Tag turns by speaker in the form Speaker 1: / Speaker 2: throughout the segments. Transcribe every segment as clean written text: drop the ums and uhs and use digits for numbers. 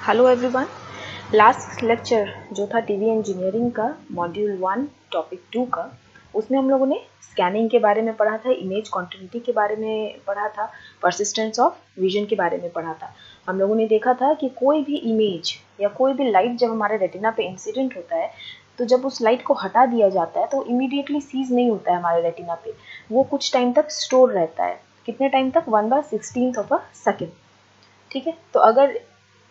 Speaker 1: Hello everyone. Last lecture जो था TV engineering का मॉड्यूल 1 टॉपिक 2 का, उसमें हम लोगों ने स्कैनिंग के बारे में पढ़ा था, इमेज कॉन्टिन्यूटी के बारे में पढ़ा था, परसिस्टेंस ऑफ विजन के बारे में पढ़ा था। हम लोगों ने देखा था कि कोई भी इमेज या कोई भी लाइट जब हमारे रेटिना पे इंसिडेंट होता है तो जब उस लाइट को हटा दिया जाता है तो इमीडिएटली सीज नहीं होता है हमारे रेटिना पे, वो कुछ टाइम तक स्टोर रहता है। कितने टाइम तक? 1/16 ऑफ अ सेकेंड। ठीक है, तो अगर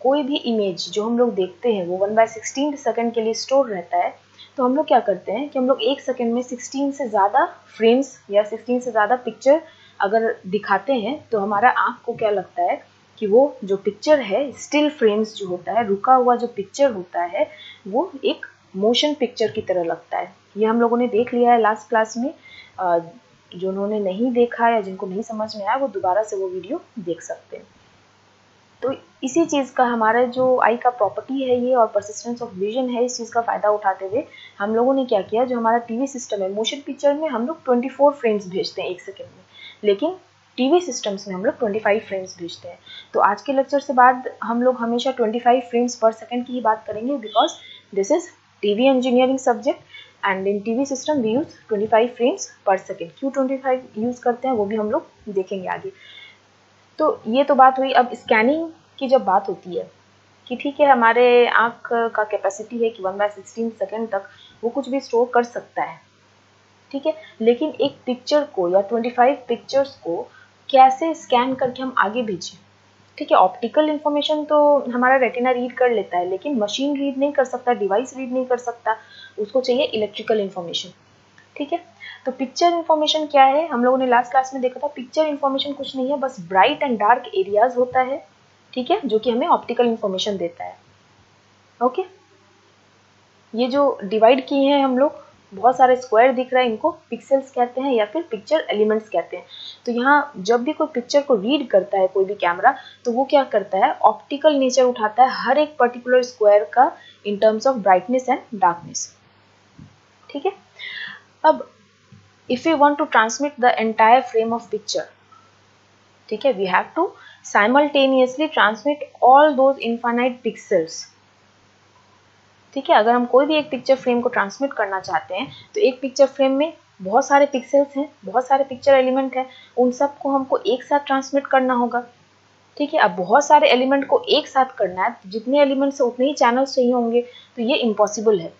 Speaker 1: कोई भी इमेज जो हम लोग देखते हैं वो 1/16 सेकेंड के लिए स्टोर रहता है, तो हम लोग क्या करते हैं कि हम लोग एक सेकेंड में 16 से ज़्यादा फ्रेम्स या 16 से ज़्यादा पिक्चर अगर दिखाते हैं तो हमारा आँख को क्या लगता है कि वो जो पिक्चर है, स्टिल फ्रेम्स जो होता है, रुका हुआ जो पिक्चर होता है, वो एक मोशन पिक्चर की तरह लगता है। ये हम लोगों ने देख लिया है लास्ट क्लास में। जो उन्होंने नहीं देखा या जिनको नहीं समझ में आया वो दोबारा से वो वीडियो देख सकते हैं। तो इसी चीज़ का हमारा जो आई का प्रॉपर्टी है ये और परसिस्टेंस ऑफ विजन है, इस चीज़ का फ़ायदा उठाते हुए हम लोगों ने क्या किया, जो हमारा टीवी सिस्टम है, मोशन पिक्चर में हम लोग 24 फ्रेम्स भेजते हैं एक सेकेंड में, लेकिन टीवी सिस्टम्स में हम लोग 25 फ्रेम्स भेजते हैं। तो आज के लेक्चर से बाद हम लोग हमेशा 25 फ्रेम्स पर सेकेंड की ही बात करेंगे, because this is TV engineering subject and in TV system we use 25 frames per second. क्यों 25 यूज़ करते हैं वो भी हम लोग देखेंगे आगे। तो ये तो बात हुई। अब स्कैनिंग की जब बात होती है कि ठीक है, हमारे आँख का कैपेसिटी है कि 1/16 सेकेंड तक वो कुछ भी स्टोर कर सकता है, ठीक है, लेकिन एक पिक्चर को या 25 पिक्चर्स को कैसे स्कैन करके हम आगे भेजें? ठीक है, ऑप्टिकल इन्फॉर्मेशन तो हमारा रेटिना रीड कर लेता है, लेकिन मशीन रीड नहीं कर सकता, डिवाइस रीड नहीं कर सकता, उसको चाहिए इलेक्ट्रिकल इन्फॉर्मेशन। ठीक है, तो पिक्चर इन्फॉर्मेशन क्या है? हम लोगों ने लास्ट क्लास में देखा था, पिक्चर इन्फॉर्मेशन कुछ नहीं है, बस ब्राइट एंड डार्क एरियाज होता है, ठीक है, जो कि हमें ऑप्टिकल इन्फॉर्मेशन देता है। ओके, ये जो डिवाइड किए हैं हम लोग, बहुत सारे स्क्वायर दिख रहा है, इनको पिक्सेल्स कहते हैं या फिर पिक्चर एलिमेंट्स कहते हैं। तो यहाँ जब भी कोई पिक्चर को रीड करता है कोई भी कैमरा, तो वो क्या करता है, ऑप्टिकल नेचर उठाता है हर एक पर्टिकुलर स्क्वायर का in terms of brightness and darkness. ठीक है, अब if we want to transmit the entire frame of picture, ठीक है, we have to simultaneously transmit all those infinite pixels। ठीक है, अगर हम कोई भी एक पिक्चर फ्रेम को ट्रांसमिट करना चाहते हैं तो एक पिक्चर फ्रेम में बहुत सारे पिक्सेल्स हैं, बहुत सारे पिक्चर एलिमेंट हैं, उन सबको हमको एक साथ ट्रांसमिट करना होगा। ठीक है, अब बहुत सारे एलिमेंट को एक साथ करना है, जितने एलिमेंट्स है उतने ही चैनल्स चाहिए होंगे, तो ये इम्पॉसिबल है।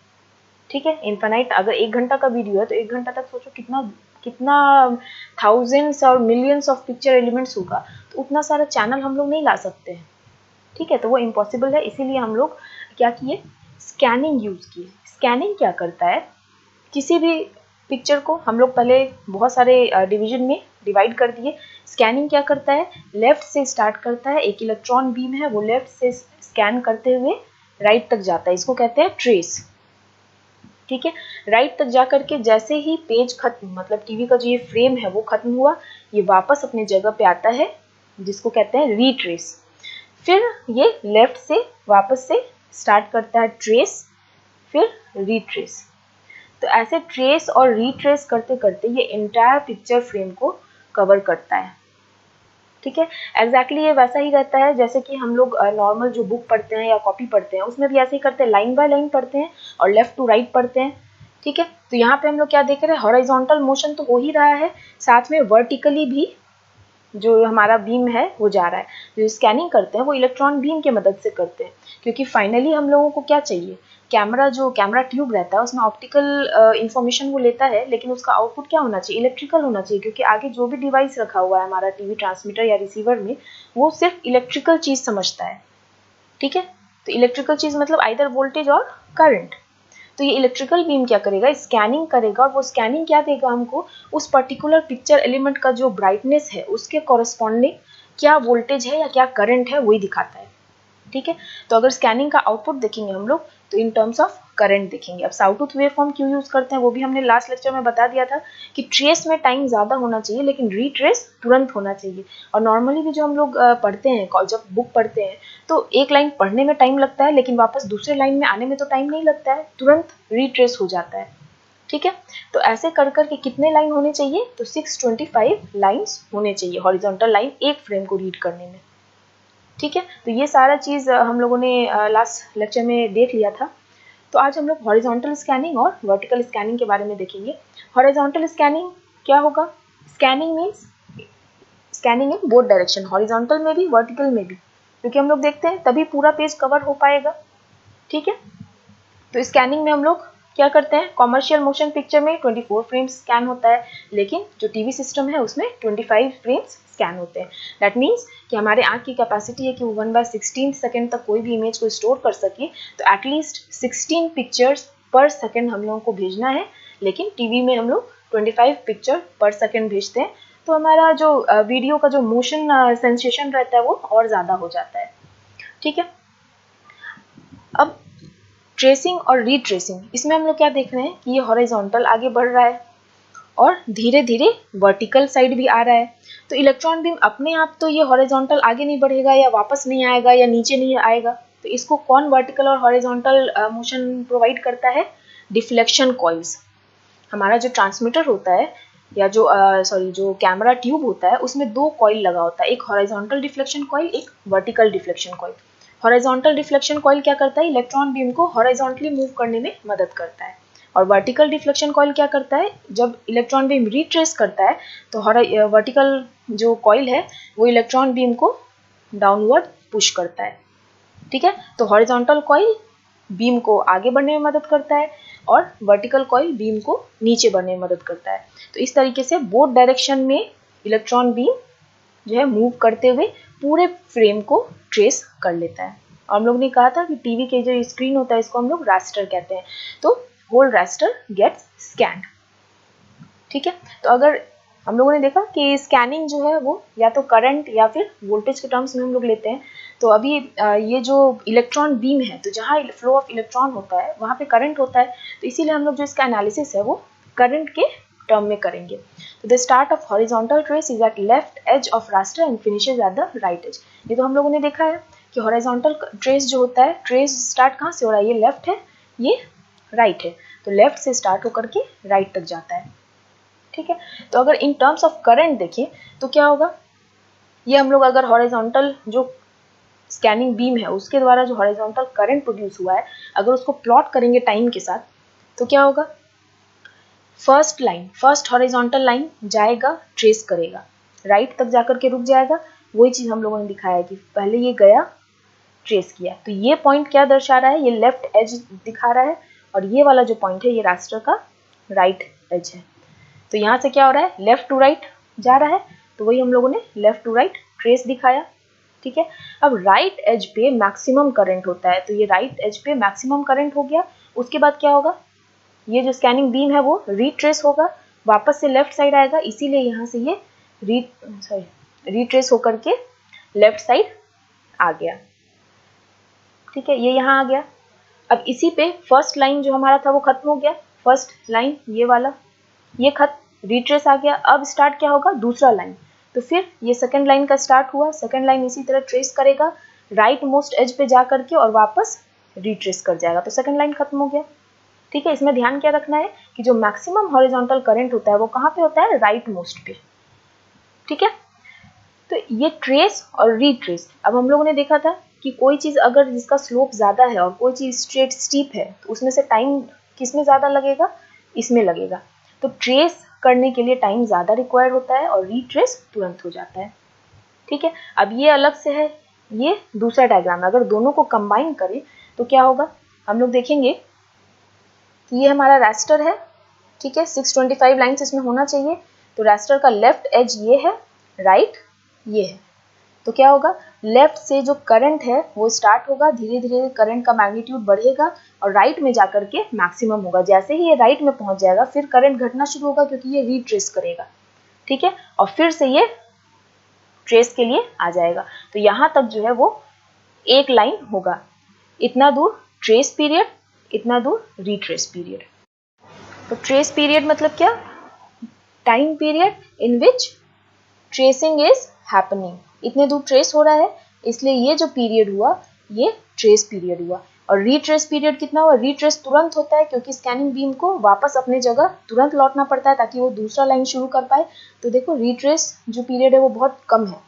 Speaker 1: ठीक है, इन्फिनाइट, अगर 1 घंटा का वीडियो है तो 1 घंटा तक सोचो कितना कितना थाउजेंड्स और मिलियंस ऑफ पिक्चर एलिमेंट्स होगा, तो उतना सारा चैनल हम लोग नहीं ला सकते हैं। ठीक है, तो वो इम्पॉसिबल है, इसीलिए हम लोग क्या किए, स्कैनिंग यूज़ किए। स्कैनिंग क्या करता है, किसी भी पिक्चर को हम लोग पहले बहुत सारे डिवीजन में डिवाइड कर दिए। स्कैनिंग क्या करता है, लेफ्ट से स्टार्ट करता है, एक इलेक्ट्रॉन बीम है वो लेफ्ट से स्कैन करते हुए राइट तक जाता है, इसको कहते हैं ट्रेस। ठीक है, राइट तक जा करके जैसे ही पेज खत्म, मतलब टीवी का जो ये फ्रेम है वो खत्म हुआ, ये वापस अपने जगह पे आता है, जिसको कहते हैं रीट्रेस। फिर ये लेफ्ट से वापस से स्टार्ट करता है ट्रेस, फिर रीट्रेस। तो ऐसे ट्रेस और रीट्रेस करते करते ये एंटायर पिक्चर फ्रेम को कवर करता है। ठीक है, एग्जैक्टली ये वैसा ही रहता है जैसे कि हम लोग नॉर्मल जो बुक पढ़ते हैं या कॉपी पढ़ते हैं, उसमें भी ऐसे ही करते हैं, लाइन बाय लाइन पढ़ते हैं और लेफ्ट टू राइट पढ़ते हैं। ठीक है, तो यहाँ पे हम लोग क्या देख रहे हैं, हॉरिजॉन्टल मोशन तो हो ही रहा है, साथ में वर्टिकली भी जो हमारा बीम है वो जा रहा है। जो स्कैनिंग करते हैं वो इलेक्ट्रॉन बीम की मदद से करते हैं, क्योंकि फाइनली हम लोगों को क्या चाहिए, जो कैमरा ट्यूब रहता है उसमें ऑप्टिकल इंफॉर्मेशन वो लेता है, लेकिन उसका आउटपुट क्या होना चाहिए, इलेक्ट्रिकल होना चाहिए, क्योंकि आगे जो भी डिवाइस रखा हुआ है हमारा टीवी ट्रांसमीटर या रिसीवर में, वो सिर्फ इलेक्ट्रिकल चीज़ समझता है। ठीक है, तो इलेक्ट्रिकल चीज़ मतलब आइदर वोल्टेज और करंट। तो ये इलेक्ट्रिकल बीम क्या करेगा, स्कैनिंग करेगा, और वो स्कैनिंग क्या देगा हमको, उस पर्टिकुलर पिक्चर एलिमेंट का जो ब्राइटनेस है उसके कॉरस्पॉन्डिंग क्या वोल्टेज है या क्या करंट है वही दिखाता है। ठीक है, तो अगर स्कैनिंग का आउटपुट देखेंगे हम लोग तो इन टर्म्स ऑफ करंट देखेंगे। अब साउटूथ वेवफॉर्म क्यों यूज करते हैं वो भी हमने लास्ट लेक्चर में बता दिया था कि ट्रेस में टाइम ज़्यादा होना चाहिए, लेकिन रीट्रेस तुरंत होना चाहिए। और नॉर्मली भी जो हम लोग पढ़ते हैं, जब बुक पढ़ते हैं तो एक लाइन पढ़ने में टाइम लगता है, लेकिन वापस दूसरे लाइन में आने में तो टाइम नहीं लगता है, तुरंत रीट्रेस हो जाता है। ठीक है, तो ऐसे कर कर के कितने लाइन होने चाहिए, तो 625 लाइन्स होने चाहिए हॉरिजॉन्टल लाइन एक फ्रेम को रीड करने में। ठीक है, तो ये सारा चीज़ हम लोगों ने लास्ट लेक्चर में देख लिया था। तो आज हम लोग हॉरिजॉन्टल स्कैनिंग और वर्टिकल स्कैनिंग के बारे में देखेंगे। हॉरिजॉन्टल स्कैनिंग क्या होगा? Scanning means scanning in both direction, horizontal में भी वर्टिकल में भी, क्योंकि हम लोग देखते हैं तभी पूरा पेज कवर हो पाएगा। ठीक है, तो स्कैनिंग में हम लोग क्या करते हैं? कॉमर्शियल मोशन पिक्चर में 24 फ्रेम्स स्कैन होता है, लेकिन जो टीवी सिस्टम है उसमें 25 फ्रेम्स स्कैन होते हैं। दैट मीन्स कि हमारे आँख की कैपेसिटी है कि वो 1/16 सेकेंड तक कोई भी इमेज को स्टोर कर सके, तो एटलीस्ट 16 पिक्चर्स पर सेकेंड हम लोगों को भेजना है, लेकिन टीवी में हम लोग 25 पिक्चर पर सेकेंड भेजते हैं, तो हमारा जो वीडियो का जो मोशन सेंसेशन रहता है वो और ज़्यादा हो जाता है। ठीक है, अब ट्रेसिंग और रीट्रेसिंग, इसमें हम लोग क्या देख रहे हैं कि ये हॉरिजॉन्टल आगे बढ़ रहा है और धीरे धीरे वर्टिकल साइड भी आ रहा है। तो इलेक्ट्रॉन बीम अपने आप तो ये हॉरिजॉन्टल आगे नहीं बढ़ेगा या वापस नहीं आएगा या नीचे नहीं आएगा, तो इसको कौन वर्टिकल और हॉरिजॉन्टल मोशन प्रोवाइड करता है? Deflection coils. हमारा जो ट्रांसमीटर होता है या जो कैमरा ट्यूब होता है उसमें 2 कॉइल लगा होता है, एक हॉरिजॉन्टल डिफ्लेक्शन कॉइल, एक vertical deflection coil. Horizontal deflection coil क्या करता है? इलेक्ट्रॉन बीम को हॉरिजॉन्टली मूव करने में मदद करता है। और वर्टिकल डिफ्लेक्शन कॉइल क्या करता है? जब इलेक्ट्रॉन बीम रिट्रेस करता है तो वर्टिकल जो कॉइल है वो इलेक्ट्रॉन बीम को डाउनवर्ड पुश करता है। ठीक है, तो हॉरिजॉन्टल कॉइल बीम को आगे बढ़ने में मदद करता है और वर्टिकल कॉइल बीम को नीचे बढ़ने में मदद करता है। तो इस तरीके से बोथ डायरेक्शन में इलेक्ट्रॉन बीम जो है मूव करते हुए पूरे फ्रेम को ट्रेस कर लेता है। और हम लोग ने कहा था कि टीवी के जो स्क्रीन होता है इसको हम लोग रास्टर कहते हैं, तो होल रास्टर गेट्स स्कैन्ड। ठीक है, तो अगर हम लोगों ने देखा कि स्कैनिंग जो है वो या तो करंट या फिर वोल्टेज के टर्म्स में हम लोग लेते हैं, तो अभी ये जो इलेक्ट्रॉन बीम है, तो जहाँ फ्लो ऑफ इलेक्ट्रॉन होता है वहाँ पे करंट होता है, तो इसीलिए हम लोग जो इसका एनालिसिस है वो करंट के टर्म में करेंगे। तो the start of horizontal trace is at left edge of raster and finishes at the right edge. ये तो हम लोगों ने देखा है कि हॉरिजॉन्टल ट्रेस जो होता है, ट्रेस स्टार्ट कहाँ से हो रहा है? ये लेफ्ट है, ये राइट है, तो लेफ्ट से स्टार्ट होकर के राइट तक जाता है। ठीक है, तो अगर इन टर्म्स ऑफ करंट देखें तो क्या होगा? ये हम लोग अगर हॉरिजॉन्टल जो स्कैनिंग बीम है उसके द्वारा जो हॉरिजॉन्टल करंट प्रोड्यूस हुआ है, अगर उसको प्लॉट करेंगे टाइम के साथ, तो क्या होगा? फर्स्ट हॉरिजॉन्टल लाइन जाएगा, ट्रेस करेगा, राइट तक जाकर के रुक जाएगा। वही चीज़ हम लोगों ने दिखाया है कि पहले ये गया, ट्रेस किया, तो ये पॉइंट क्या दर्शा रहा है? ये लेफ्ट एज दिखा रहा है, और ये वाला जो पॉइंट है ये रास्टर का राइट एज है। तो यहाँ से क्या हो रहा है? लेफ्ट टू राइट जा रहा है, तो वही हम लोगों ने लेफ्ट टू राइट ट्रेस दिखाया। ठीक है, अब राइट एज पे मैक्सिमम करंट होता है, तो ये राइट एज पे मैक्सिमम करंट हो गया। उसके बाद क्या होगा? ये जो स्कैनिंग बीम है वो रीट्रेस होगा, वापस से लेफ्ट साइड आएगा, इसीलिए यहाँ से ये रीट्रेस होकर के लेफ्ट साइड आ गया। ठीक है, ये यहाँ आ गया। अब इसी पे फर्स्ट लाइन जो हमारा था वो खत्म हो गया, फर्स्ट लाइन ये वाला, ये खत्म, रिट्रेस आ गया। अब स्टार्ट क्या होगा? दूसरा लाइन, तो फिर ये सेकंड लाइन का स्टार्ट हुआ, सेकंड लाइन इसी तरह ट्रेस करेगा राइट मोस्ट एज पे जा करके और वापस रिट्रेस कर जाएगा, तो सेकंड लाइन खत्म हो गया। ठीक है, इसमें ध्यान क्या रखना है कि जो मैक्सिमम हॉरिजॉन्टल करंट होता है वो कहाँ पे होता है? राइट मोस्ट पे। ठीक है, तो ये ट्रेस और रीट्रेस। अब हम लोगों ने देखा था कि कोई चीज़ अगर जिसका स्लोप ज़्यादा है और कोई चीज़ स्ट्रेट स्टीप है, तो उसमें से टाइम किस में ज़्यादा लगेगा? इसमें लगेगा। तो ट्रेस करने के लिए टाइम ज़्यादा रिक्वायर्ड होता है और रीट्रेस तुरंत हो जाता है। ठीक है, अब ये अलग से है, ये दूसरा डायग्राम है। अगर दोनों को कंबाइन करें तो क्या होगा? हम लोग देखेंगे कि ये हमारा रास्टर है। ठीक है, 625 लाइन्स इसमें होना चाहिए, तो रास्टर का लेफ्ट एज ये है, राइट ये है। तो क्या होगा? लेफ्ट से जो करंट है वो स्टार्ट होगा, धीरे धीरे करंट का मैग्नीट्यूड बढ़ेगा और राइट में जाकर के मैक्सिमम होगा। जैसे ही ये राइट में पहुंच जाएगा फिर करंट घटना शुरू होगा, क्योंकि ये रीट्रेस करेगा। ठीक है, और फिर से ये ट्रेस के लिए आ जाएगा। तो यहाँ तक जो है वो एक लाइन होगा, इतना दूर ट्रेस पीरियड, इतना दूर रीट्रेस पीरियड। तो ट्रेस पीरियड मतलब क्या? Time period in which tracing is happening. इतने दूर ट्रेस हो रहा है, इसलिए ये जो पीरियड हुआ ये ट्रेस पीरियड हुआ। और रीट्रेस पीरियड कितना हुआ? रीट्रेस तुरंत होता है, क्योंकि स्कैनिंग बीम को वापस अपने जगह तुरंत लौटना पड़ता है ताकि वो दूसरा लाइन शुरू कर पाए। तो देखो रीट्रेस जो पीरियड है वो बहुत कम है,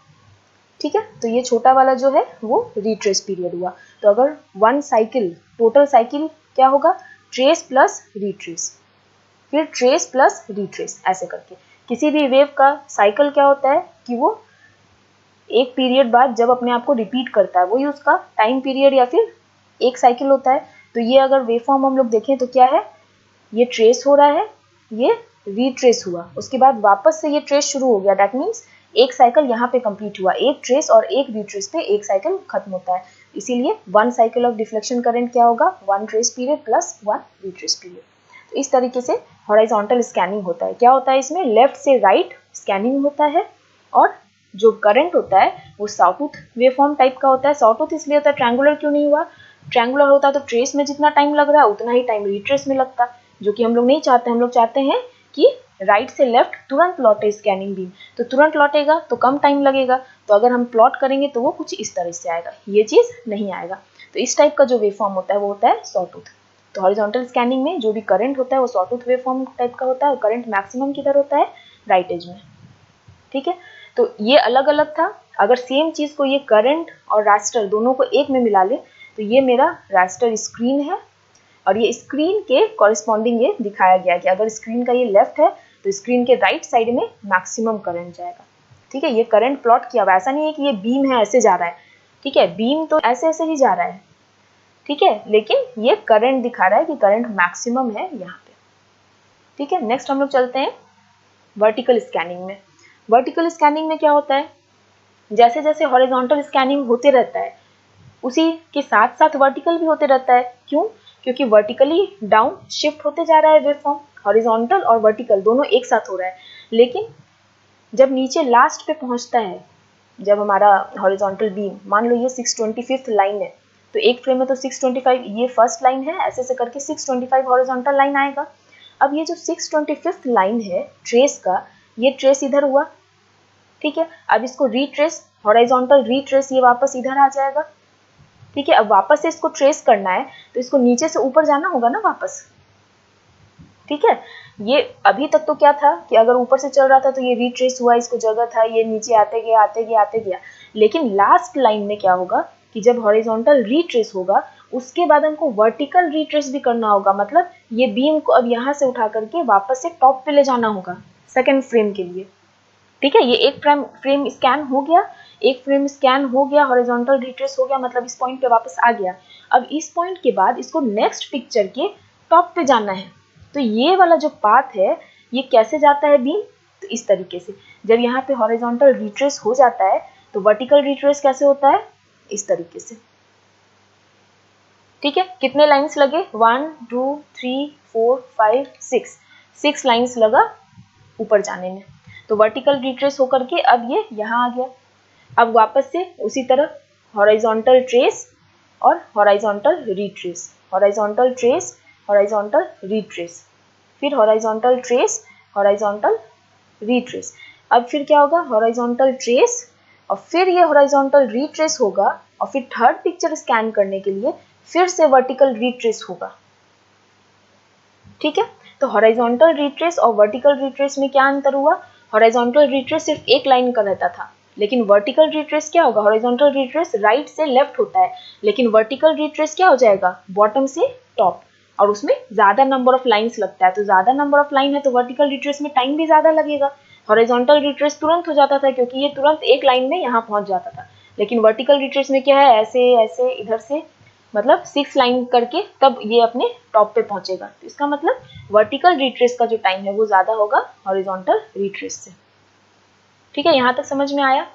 Speaker 1: ठीक है, तो ये छोटा वाला जो है वो रिट्रेस पीरियड हुआ। तो अगर वन साइकिल, टोटल साइकिल क्या होगा, ट्रेस प्लस रिट्रेस, फिर ट्रेस प्लस रिट्रेस, ऐसे करके। किसी भी वेव का साइकिल क्या होता है कि वो एक पीरियड बाद जब अपने आप को रिपीट करता है, वही उसका टाइम पीरियड या फिर एक साइकिल होता है। तो ये अगर वेव फॉर्म हम लोग देखें तो क्या है, ये ट्रेस हो रहा है, ये रिट्रेस हुआ, उसके बाद वापस से ये ट्रेस शुरू हो गया। दैट मीन्स एक साइकिल यहाँ पे कंप्लीट हुआ, एक ट्रेस और एक रिट्रेस पे एक साइकिल खत्म होता है। इसीलिए one cycle of deflection current क्या होगा, one trace period plus one retrace period. तो इस तरीके से हॉरिजॉन्टल स्कैनिंग होता है। क्या होता है इसमें, लेफ्ट से राइट स्कैनिंग होता है, और जो करंट होता है वो सॉटूथ वेवफॉर्म टाइप का होता है। सॉटूथ इसलिए होता है, ट्रायंगुलर क्यों नहीं हुआ, ट्रायंगुलर होता तो ट्रेस में जितना टाइम लग रहा है उतना ही टाइम रिट्रेस में लगता, जो कि हम लोग नहीं चाहते। हम लोग चाहते हैं कि राइट से लेफ्ट तुरंत लौटे स्कैनिंग बीम, तो तुरंत लौटेगा तो कम टाइम लगेगा। तो अगर हम प्लॉट करेंगे तो वो कुछ इस तरह से आएगा, ये चीज़ नहीं आएगा। तो इस टाइप का जो वेवफॉर्म होता है वो होता है सॉटूथ। तो हॉरिजॉन्टल स्कैनिंग में जो भी करंट होता है वो सॉटूथ वेवफॉर्म टाइप का होता है, और करंट मैक्सिमम किधर होता है, राइट एज में। ठीक है, तो ये अलग अलग था। अगर सेम चीज़ को ये करंट और रास्टर दोनों को एक में मिला ले तो ये मेरा रास्टर स्क्रीन है, और ये स्क्रीन के कॉरेस्पॉन्डिंग ये दिखाया गया कि अगर स्क्रीन का ये लेफ्ट है तो स्क्रीन के राइट साइड में मैक्सिमम करंट जाएगा। ठीक है, ये करंट प्लॉट किया हुआ, ऐसा नहीं है कि ये बीम है ऐसे जा रहा है। ठीक है, बीम तो ऐसे ऐसे ही जा रहा है, ठीक है, लेकिन ये करंट दिखा रहा है कि करंट मैक्सिमम है यहाँ पे। ठीक है, नेक्स्ट हम लोग चलते हैं वर्टिकल स्कैनिंग में। वर्टिकल स्कैनिंग में क्या होता है, जैसे जैसे हॉरिजॉन्टल स्कैनिंग होते रहता है उसी के साथ साथ वर्टिकल भी होते रहता है। क्यों, क्योंकि वर्टिकली डाउन शिफ्ट होते जा रहा है वेवफॉर्म, हॉरिजॉन्टल और वर्टिकल दोनों एक साथ हो रहा है। लेकिन जब नीचे लास्ट पे पहुंचता है, जब हमारा हॉरिजॉन्टल बीम, मान लो ये 625 लाइन है, तो एक फ्रेम में तो 625 ये फर्स्ट लाइन है, ऐसे ऐसे करके 625 हॉरिजॉन्टल लाइन आएगा। अब ये जो 625 लाइन है ट्रेस का, ये ट्रेस इधर हुआ। ठीक है, अब इसको रीट्रेस, हॉरिजॉन्टल रीट्रेस, ये वापस इधर आ जाएगा। ठीक है, अब वापस से इसको ट्रेस करना है तो इसको नीचे से ऊपर जाना होगा ना वापस। ठीक है, ये अभी तक तो क्या था कि अगर ऊपर से चल रहा था तो ये रीट्रेस हुआ, इसको जगह था, ये नीचे आते गया आते गया आते गया। लेकिन लास्ट लाइन में क्या होगा कि जब हॉरिजॉन्टल रीट्रेस होगा उसके बाद हमको वर्टिकल रीट्रेस भी करना होगा। मतलब ये बीम को अब यहाँ से उठा करके वापस से टॉप पे ले जाना होगा सेकेंड फ्रेम के लिए। ठीक है, ये एक फ्रेम स्कैन हो गया, एक फ्रेम स्कैन हो गया, हॉरिजॉन्टल रिट्रेस हो गया, मतलब इस पॉइंट पे वापस आ गया। अब इस पॉइंट के बाद इसको नेक्स्ट पिक्चर के टॉप पे जाना है। तो ये वाला जो पाथ है ये कैसे जाता है बीम, तो इस तरीके से। जब यहाँ पे हॉरिजॉन्टल रिट्रेस हो जाता है तो वर्टिकल रिट्रेस कैसे होता है, इस तरीके से। ठीक है, कितने लाइंस लगे, 1 2 3 4 5 6 लाइंस लगा ऊपर जाने में। तो वर्टिकल रिट्रेस होकर के अब ये यहाँ आ गया। अब वापस से उसी तरह हॉरिजॉन्टल ट्रेस और horizontal retrace, horizontal trace, horizontal retrace, फिर हॉरिजॉन्टल ट्रेस, हॉरिजॉन्टल रिट्रेस। अब फिर क्या होगा, हॉरिजॉन्टल ट्रेस और फिर ये हॉरिजॉन्टल रिट्रेस होगा, और फिर थर्ड पिक्चर स्कैन करने के लिए फिर से वर्टिकल रिट्रेस होगा। ठीक है, तो हॉरिजॉन्टल रिट्रेस और वर्टिकल रिट्रेस में क्या अंतर हुआ, हॉरिजॉन्टल रिट्रेस सिर्फ एक लाइन का रहता था, लेकिन वर्टिकल रिट्रेस क्या होगा, हॉरिजॉन्टल रिट्रेस राइट से लेफ्ट होता है, लेकिन वर्टिकल रिट्रेस क्या हो जाएगा, बॉटम से टॉप, और उसमें ज्यादा नंबर ऑफ लाइंस लगता है। तो ज्यादा नंबर ऑफ लाइन है तो वर्टिकल रिट्रेस में टाइम भी ज्यादा लगेगा। हॉरिजॉन्टल रिट्रेस तुरंत हो जाता था क्योंकि ये तुरंत एक लाइन में यहाँ पहुंच जाता था, लेकिन वर्टिकल रिट्रेस में क्या है, ऐसे ऐसे इधर से, मतलब 6 लाइन करके तब ये अपने टॉप पे पहुंचेगा। तो इसका मतलब वर्टिकल रिट्रेस का जो टाइम है वो ज्यादा होगा हॉरिजॉन्टल रिट्रेस से। ठीक है, यहाँ तक समझ में आया।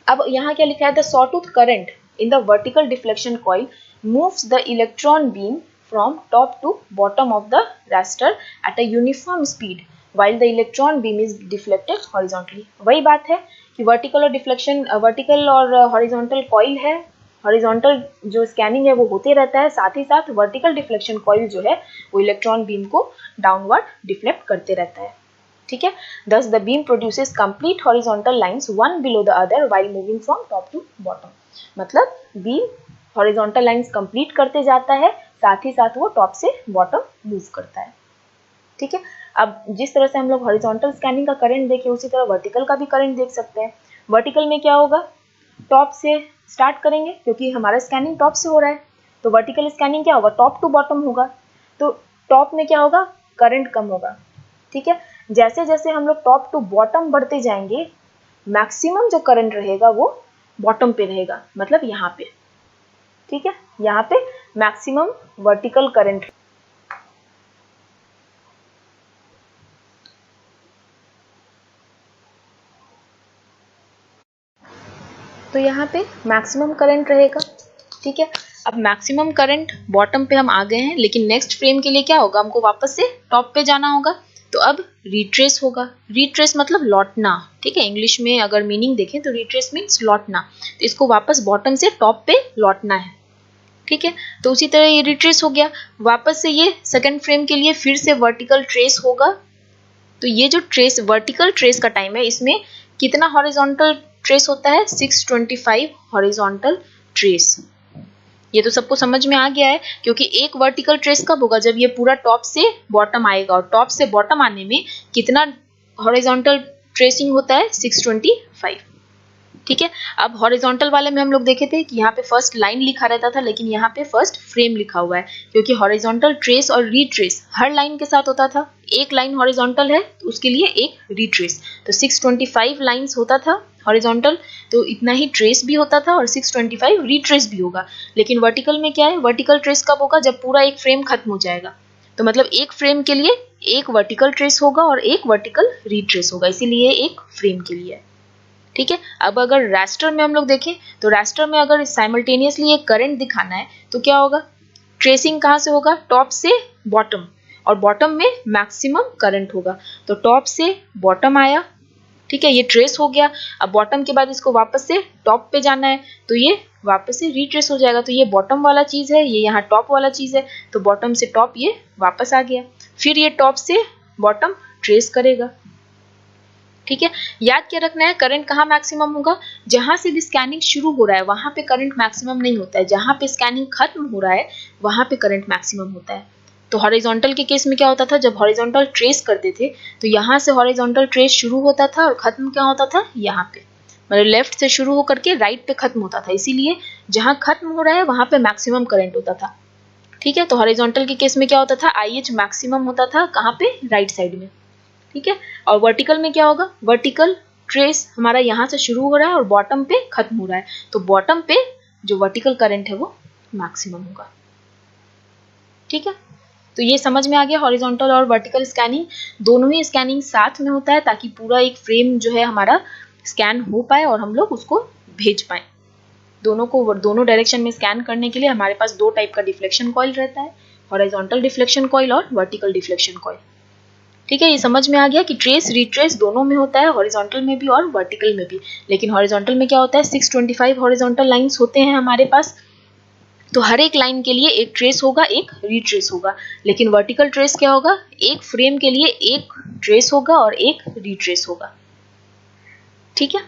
Speaker 1: अब यहाँ क्या लिखा है, the sawtooth current in the vertical deflection coil moves the electron beam from top to bottom of the raster at a uniform speed while the electron beam is deflected horizontally। वही बात है कि वर्टिकल और deflection, vertical और horizontal coil है, horizontal जो scanning है वो होते रहता है, साथ ही साथ वर्टिकल डिफ्लेक्शन कॉइल जो है वो इलेक्ट्रॉन बीम को डाउनवर्ड डिफ्लेक्ट करते रहता है। ठीक है, thus the beam produces complete horizontal lines one below the other while moving from top to bottom। मतलब बीम हॉरिजॉन्टल लाइंस कंप्लीट करते जाता है, साथ ही साथ वो टॉप से बॉटम मूव करता है। ठीक है, अब जिस तरह से हम लोग हॉरिजॉन्टल स्कैनिंग का करंट देखे उसी तरह वर्टिकल का भी करंट देख सकते हैं। वर्टिकल में क्या होगा, टॉप से स्टार्ट करेंगे क्योंकि हमारा स्कैनिंग टॉप से हो रहा है, तो वर्टिकल स्कैनिंग क्या होगा, टॉप टू बॉटम होगा। तो टॉप में क्या होगा, करंट कम होगा। ठीक है, जैसे जैसे हम लोग टॉप टू बॉटम बढ़ते जाएंगे, मैक्सिमम जो करंट रहेगा वो बॉटम पे रहेगा, मतलब यहाँ पे। ठीक है, यहाँ पे मैक्सिमम वर्टिकल करंट। तो यहाँ पे मैक्सिमम करंट रहेगा। ठीक है, अब मैक्सिमम करंट बॉटम पे हम आ गए हैं, लेकिन नेक्स्ट फ्रेम के लिए क्या होगा, हमको वापस से टॉप पे जाना होगा। तो अब रिट्रेस होगा। रिट्रेस मतलब लौटना। ठीक है, इंग्लिश में अगर मीनिंग देखें तो रिट्रेस मीन्स लौटना। तो इसको वापस बॉटम से टॉप पे लौटना है। ठीक है, तो उसी तरह ये रिट्रेस हो गया। वापस से ये सेकंड फ्रेम के लिए फिर से वर्टिकल ट्रेस होगा। तो ये जो ट्रेस, वर्टिकल ट्रेस का टाइम है, इसमें कितना हॉरिजॉन्टल ट्रेस होता है, 625 हॉरिजॉन्टल ट्रेस। ये तो सबको समझ में आ गया है, क्योंकि एक वर्टिकल ट्रेस कब होगा, जब ये पूरा टॉप से बॉटम आएगा, और टॉप से बॉटम आने में कितना हॉरिजॉन्टल ट्रेसिंग होता है, 625। ठीक है, अब हॉरिजॉन्टल वाले में हम लोग देखे थे कि यहाँ पे फर्स्ट लाइन लिखा रहता था, लेकिन यहाँ पे फर्स्ट फ्रेम लिखा हुआ है, क्योंकि हॉरिजॉन्टल ट्रेस और रीट्रेस हर लाइन के साथ होता था। एक लाइन हॉरिजॉन्टल है तो उसके लिए एक रीट्रेस, तो 625 लाइंस होता था हॉरिजॉन्टल, तो इतना ही ट्रेस भी होता था और 625 रीट्रेस भी होगा। लेकिन वर्टिकल में क्या है, वर्टिकल ट्रेस कब होगा, जब पूरा एक फ्रेम खत्म हो जाएगा। तो मतलब एक फ्रेम के लिए एक वर्टिकल ट्रेस होगा और एक वर्टिकल रीट्रेस होगा, इसीलिए एक फ्रेम के लिए। ठीक है, अब अगर रास्टर में हम लोग देखें तो रास्टर में अगर साइमल्टेनियसली एक करंट दिखाना है तो क्या होगा, ट्रेसिंग कहाँ से होगा, टॉप से बॉटम, और बॉटम में मैक्सिमम करंट होगा। तो टॉप से बॉटम आया, ठीक है, ये ट्रेस हो गया। अब बॉटम के बाद इसको वापस से टॉप पे जाना है, तो ये वापस से रिट्रेस हो जाएगा। तो ये बॉटम वाला चीज है, ये यहाँ टॉप वाला चीज है, तो बॉटम से टॉप ये वापस आ गया। फिर ये टॉप से बॉटम ट्रेस करेगा। ठीक है, याद क्या रखना है, करंट कहाँ मैक्सिमम होगा, जहां से भी स्कैनिंग शुरू हो रहा है वहां पे करंट मैक्सिमम नहीं होता है, जहां पे स्कैनिंग खत्म हो रहा है वहां पे करंट मैक्सिमम होता है। तो हॉरिजॉन्टल के केस में क्या होता था, जब हॉरिजॉन्टल ट्रेस करते थे तो यहाँ से हॉरिजॉन्टल ट्रेस शुरू होता था और खत्म क्या होता था, यहाँ पे, मतलब लेफ्ट से शुरू होकर के राइट पे खत्म होता था, इसीलिए जहां खत्म हो रहा है वहां पे मैक्सिमम करंट होता था। ठीक है, तो हॉरिजॉन्टल के केस में क्या होता था, IH मैक्सिमम होता था कहाँ पे, राइट साइड में। ठीक है, और वर्टिकल में क्या होगा, वर्टिकल ट्रेस हमारा यहाँ से शुरू हो रहा है और बॉटम पे खत्म हो रहा है, तो बॉटम पे जो वर्टिकल करंट है वो मैक्सिमम होगा। ठीक है, तो ये समझ में आ गया, हॉरिजॉन्टल और वर्टिकल स्कैनिंग दोनों ही स्कैनिंग साथ में होता है, ताकि पूरा एक फ्रेम जो है हमारा स्कैन हो पाए और हम लोग उसको भेज पाए। दोनों को, दोनों डायरेक्शन में स्कैन करने के लिए हमारे पास दो टाइप का डिफ्लेक्शन कॉइल रहता है, हॉरिजॉन्टल डिफ्लेक्शन कॉइल और वर्टिकल डिफ्लेक्शन कॉइल। ठीक है, ये समझ में आ गया कि ट्रेस रिट्रेस दोनों में होता है, हॉरिजॉन्टल में भी और वर्टिकल में भी। लेकिन हॉरिजॉन्टल में क्या होता है, 625 हॉरिजॉन्टल लाइंस होते हैं हमारे पास, तो हर एक लाइन के लिए एक ट्रेस होगा, एक रिट्रेस होगा। लेकिन वर्टिकल ट्रेस क्या होगा, एक फ्रेम के लिए एक ट्रेस होगा और एक रिट्रेस होगा। ठीक है,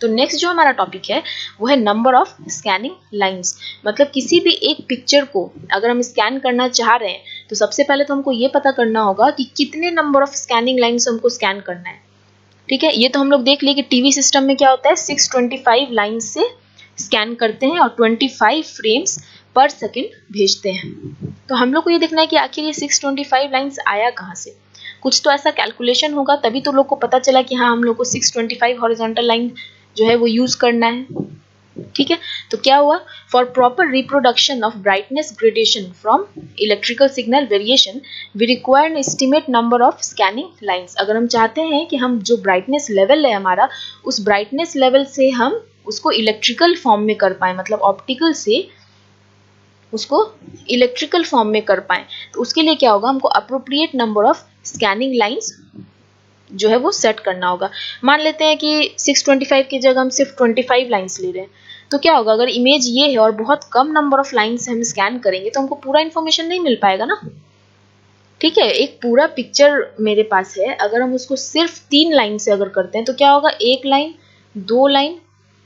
Speaker 1: तो नेक्स्ट जो हमारा टॉपिक है वो है नंबर ऑफ स्कैनिंग लाइंस। मतलब किसी भी एक पिक्चर को अगर हम स्कैन करना चाह रहे हैं तो सबसे पहले तो हमको ये पता करना होगा कि कितने नंबर ऑफ स्कैनिंग लाइंस हमको स्कैन करना है। ठीक है, ये तो हम लोग देख लिए कि टीवी सिस्टम में क्या होता है, 625 लाइन से स्कैन करते हैं और 25 फ्रेम्स पर सेकेंड भेजते हैं। तो हम लोग को ये देखना है कि आखिर ये 625 लाइंस आया कहाँ से, कुछ तो ऐसा कैलकुलेशन होगा, तभी तो लोग को पता चला कि हाँ हम लोग को 625 हॉरिजॉन्टल लाइन जो है वो यूज करना है। ठीक है, तो क्या हुआ, for proper reproduction of brightness gradation from electrical signal variation we require an estimate number of scanning lines. अगर हम चाहते हैं कि हम जो ब्राइटनेस लेवल है हमारा, उस ब्राइटनेस लेवल से हम उसको इलेक्ट्रिकल फॉर्म में कर पाए, मतलब ऑप्टिकल से उसको इलेक्ट्रिकल फॉर्म में कर पाए, तो उसके लिए क्या होगा, हमको appropriate number of scanning lines जो है वो सेट करना होगा। मान लेते हैं कि 625 की जगह हम सिर्फ 25 लाइंस ले रहे हैं, तो क्या होगा, अगर इमेज ये है और बहुत कम नंबर ऑफ लाइंस हम स्कैन करेंगे तो हमको पूरा इन्फॉर्मेशन नहीं मिल पाएगा ना। ठीक है, एक पूरा पिक्चर मेरे पास है, अगर हम उसको सिर्फ 3 लाइन से अगर करते हैं तो क्या होगा, 1 लाइन, 2 लाइन,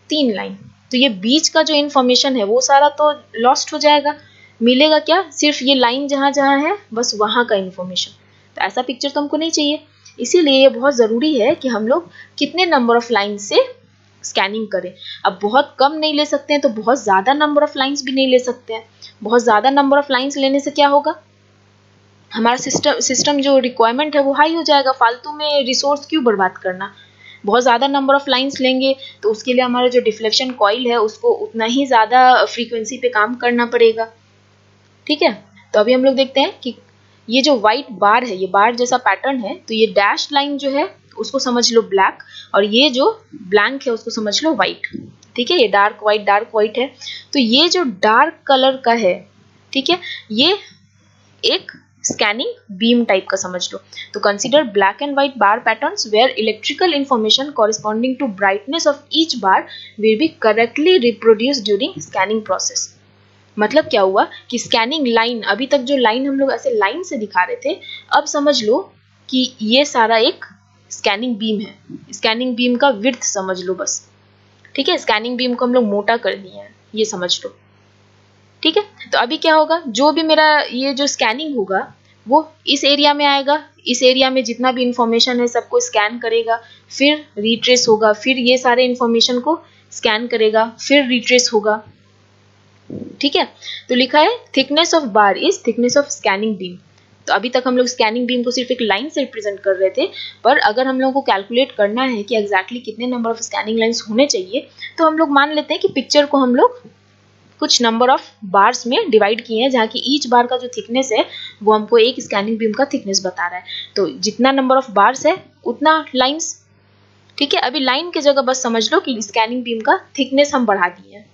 Speaker 1: 3 लाइन, तो ये बीच का जो इन्फॉर्मेशन है वो सारा तो लॉस्ट हो जाएगा। मिलेगा क्या, सिर्फ ये लाइन जहां जहां है बस वहां का इन्फॉर्मेशन। तो ऐसा पिक्चर तो हमको नहीं चाहिए, इसीलिए ये बहुत ज़रूरी है कि हम लोग कितने नंबर ऑफ लाइन से स्कैनिंग करें। अब बहुत कम नहीं ले सकते हैं तो बहुत ज़्यादा नंबर ऑफ लाइंस भी नहीं ले सकते हैं। बहुत ज़्यादा नंबर ऑफ लाइंस लेने से क्या होगा, हमारा सिस्टम जो रिक्वायरमेंट है वो हाई हो जाएगा। फालतू में रिसोर्स क्यों बर्बाद करना। बहुत ज़्यादा नंबर ऑफ लाइंस लेंगे तो उसके लिए हमारा जो डिफ्लेक्शन कॉइल है उसको उतना ही ज़्यादा फ्रीक्वेंसी पे काम करना पड़ेगा। ठीक है, तो अभी हम लोग देखते हैं कि ये जो व्हाइट बार है, ये बार जैसा पैटर्न है, तो ये डैश लाइन जो है उसको समझ लो ब्लैक, और ये जो ब्लैंक है उसको समझ लो व्हाइट। ठीक है, ये डार्क व्हाइट है। तो ये जो डार्क कलर का है, ठीक है, ये एक स्कैनिंग बीम टाइप का समझ लो। तो consider black and white bar patterns where electrical information corresponding to brightness of each bar will be correctly reproduced during scanning process. मतलब क्या हुआ कि स्कैनिंग लाइन, अभी तक जो लाइन हम लोग ऐसे लाइन से दिखा रहे थे, अब समझ लो कि ये सारा एक स्कैनिंग बीम है। स्कैनिंग बीम का विड्थ समझ लो बस। ठीक है, स्कैनिंग बीम को हम लोग मोटा कर दिए हैं, ये समझ लो। ठीक है, तो अभी क्या होगा, जो भी मेरा ये जो स्कैनिंग होगा वो इस एरिया में आएगा। इस एरिया में जितना भी इंफॉर्मेशन है सबको स्कैन करेगा, फिर रिट्रेस होगा, फिर ये सारे इंफॉर्मेशन को स्कैन करेगा, फिर रिट्रेस होगा। ठीक है, तो लिखा है thickness of bar is thickness of scanning beam. तो अभी तक हम लोग स्कैनिंग बीम को सिर्फ एक लाइन से रिप्रेजेंट कर रहे थे, पर अगर हम लोगों को कैलकुलेट करना है कि एग्जैक्टली कितने नंबर ऑफ स्कैनिंग लाइंस होने चाहिए, तो हम लोग मान लेते हैं कि पिक्चर को हम लोग कुछ नंबर ऑफ बार्स में डिवाइड किए हैं, जहाँ की ईच बार का जो थिकनेस है वो हमको एक स्कैनिंग बीम का थिकनेस बता रहा है। तो जितना नंबर ऑफ बार्स है उतना लाइंस। ठीक है, अभी लाइन की जगह बस समझ लो कि स्कैनिंग बीम का थिकनेस हम बढ़ा दिए हैं।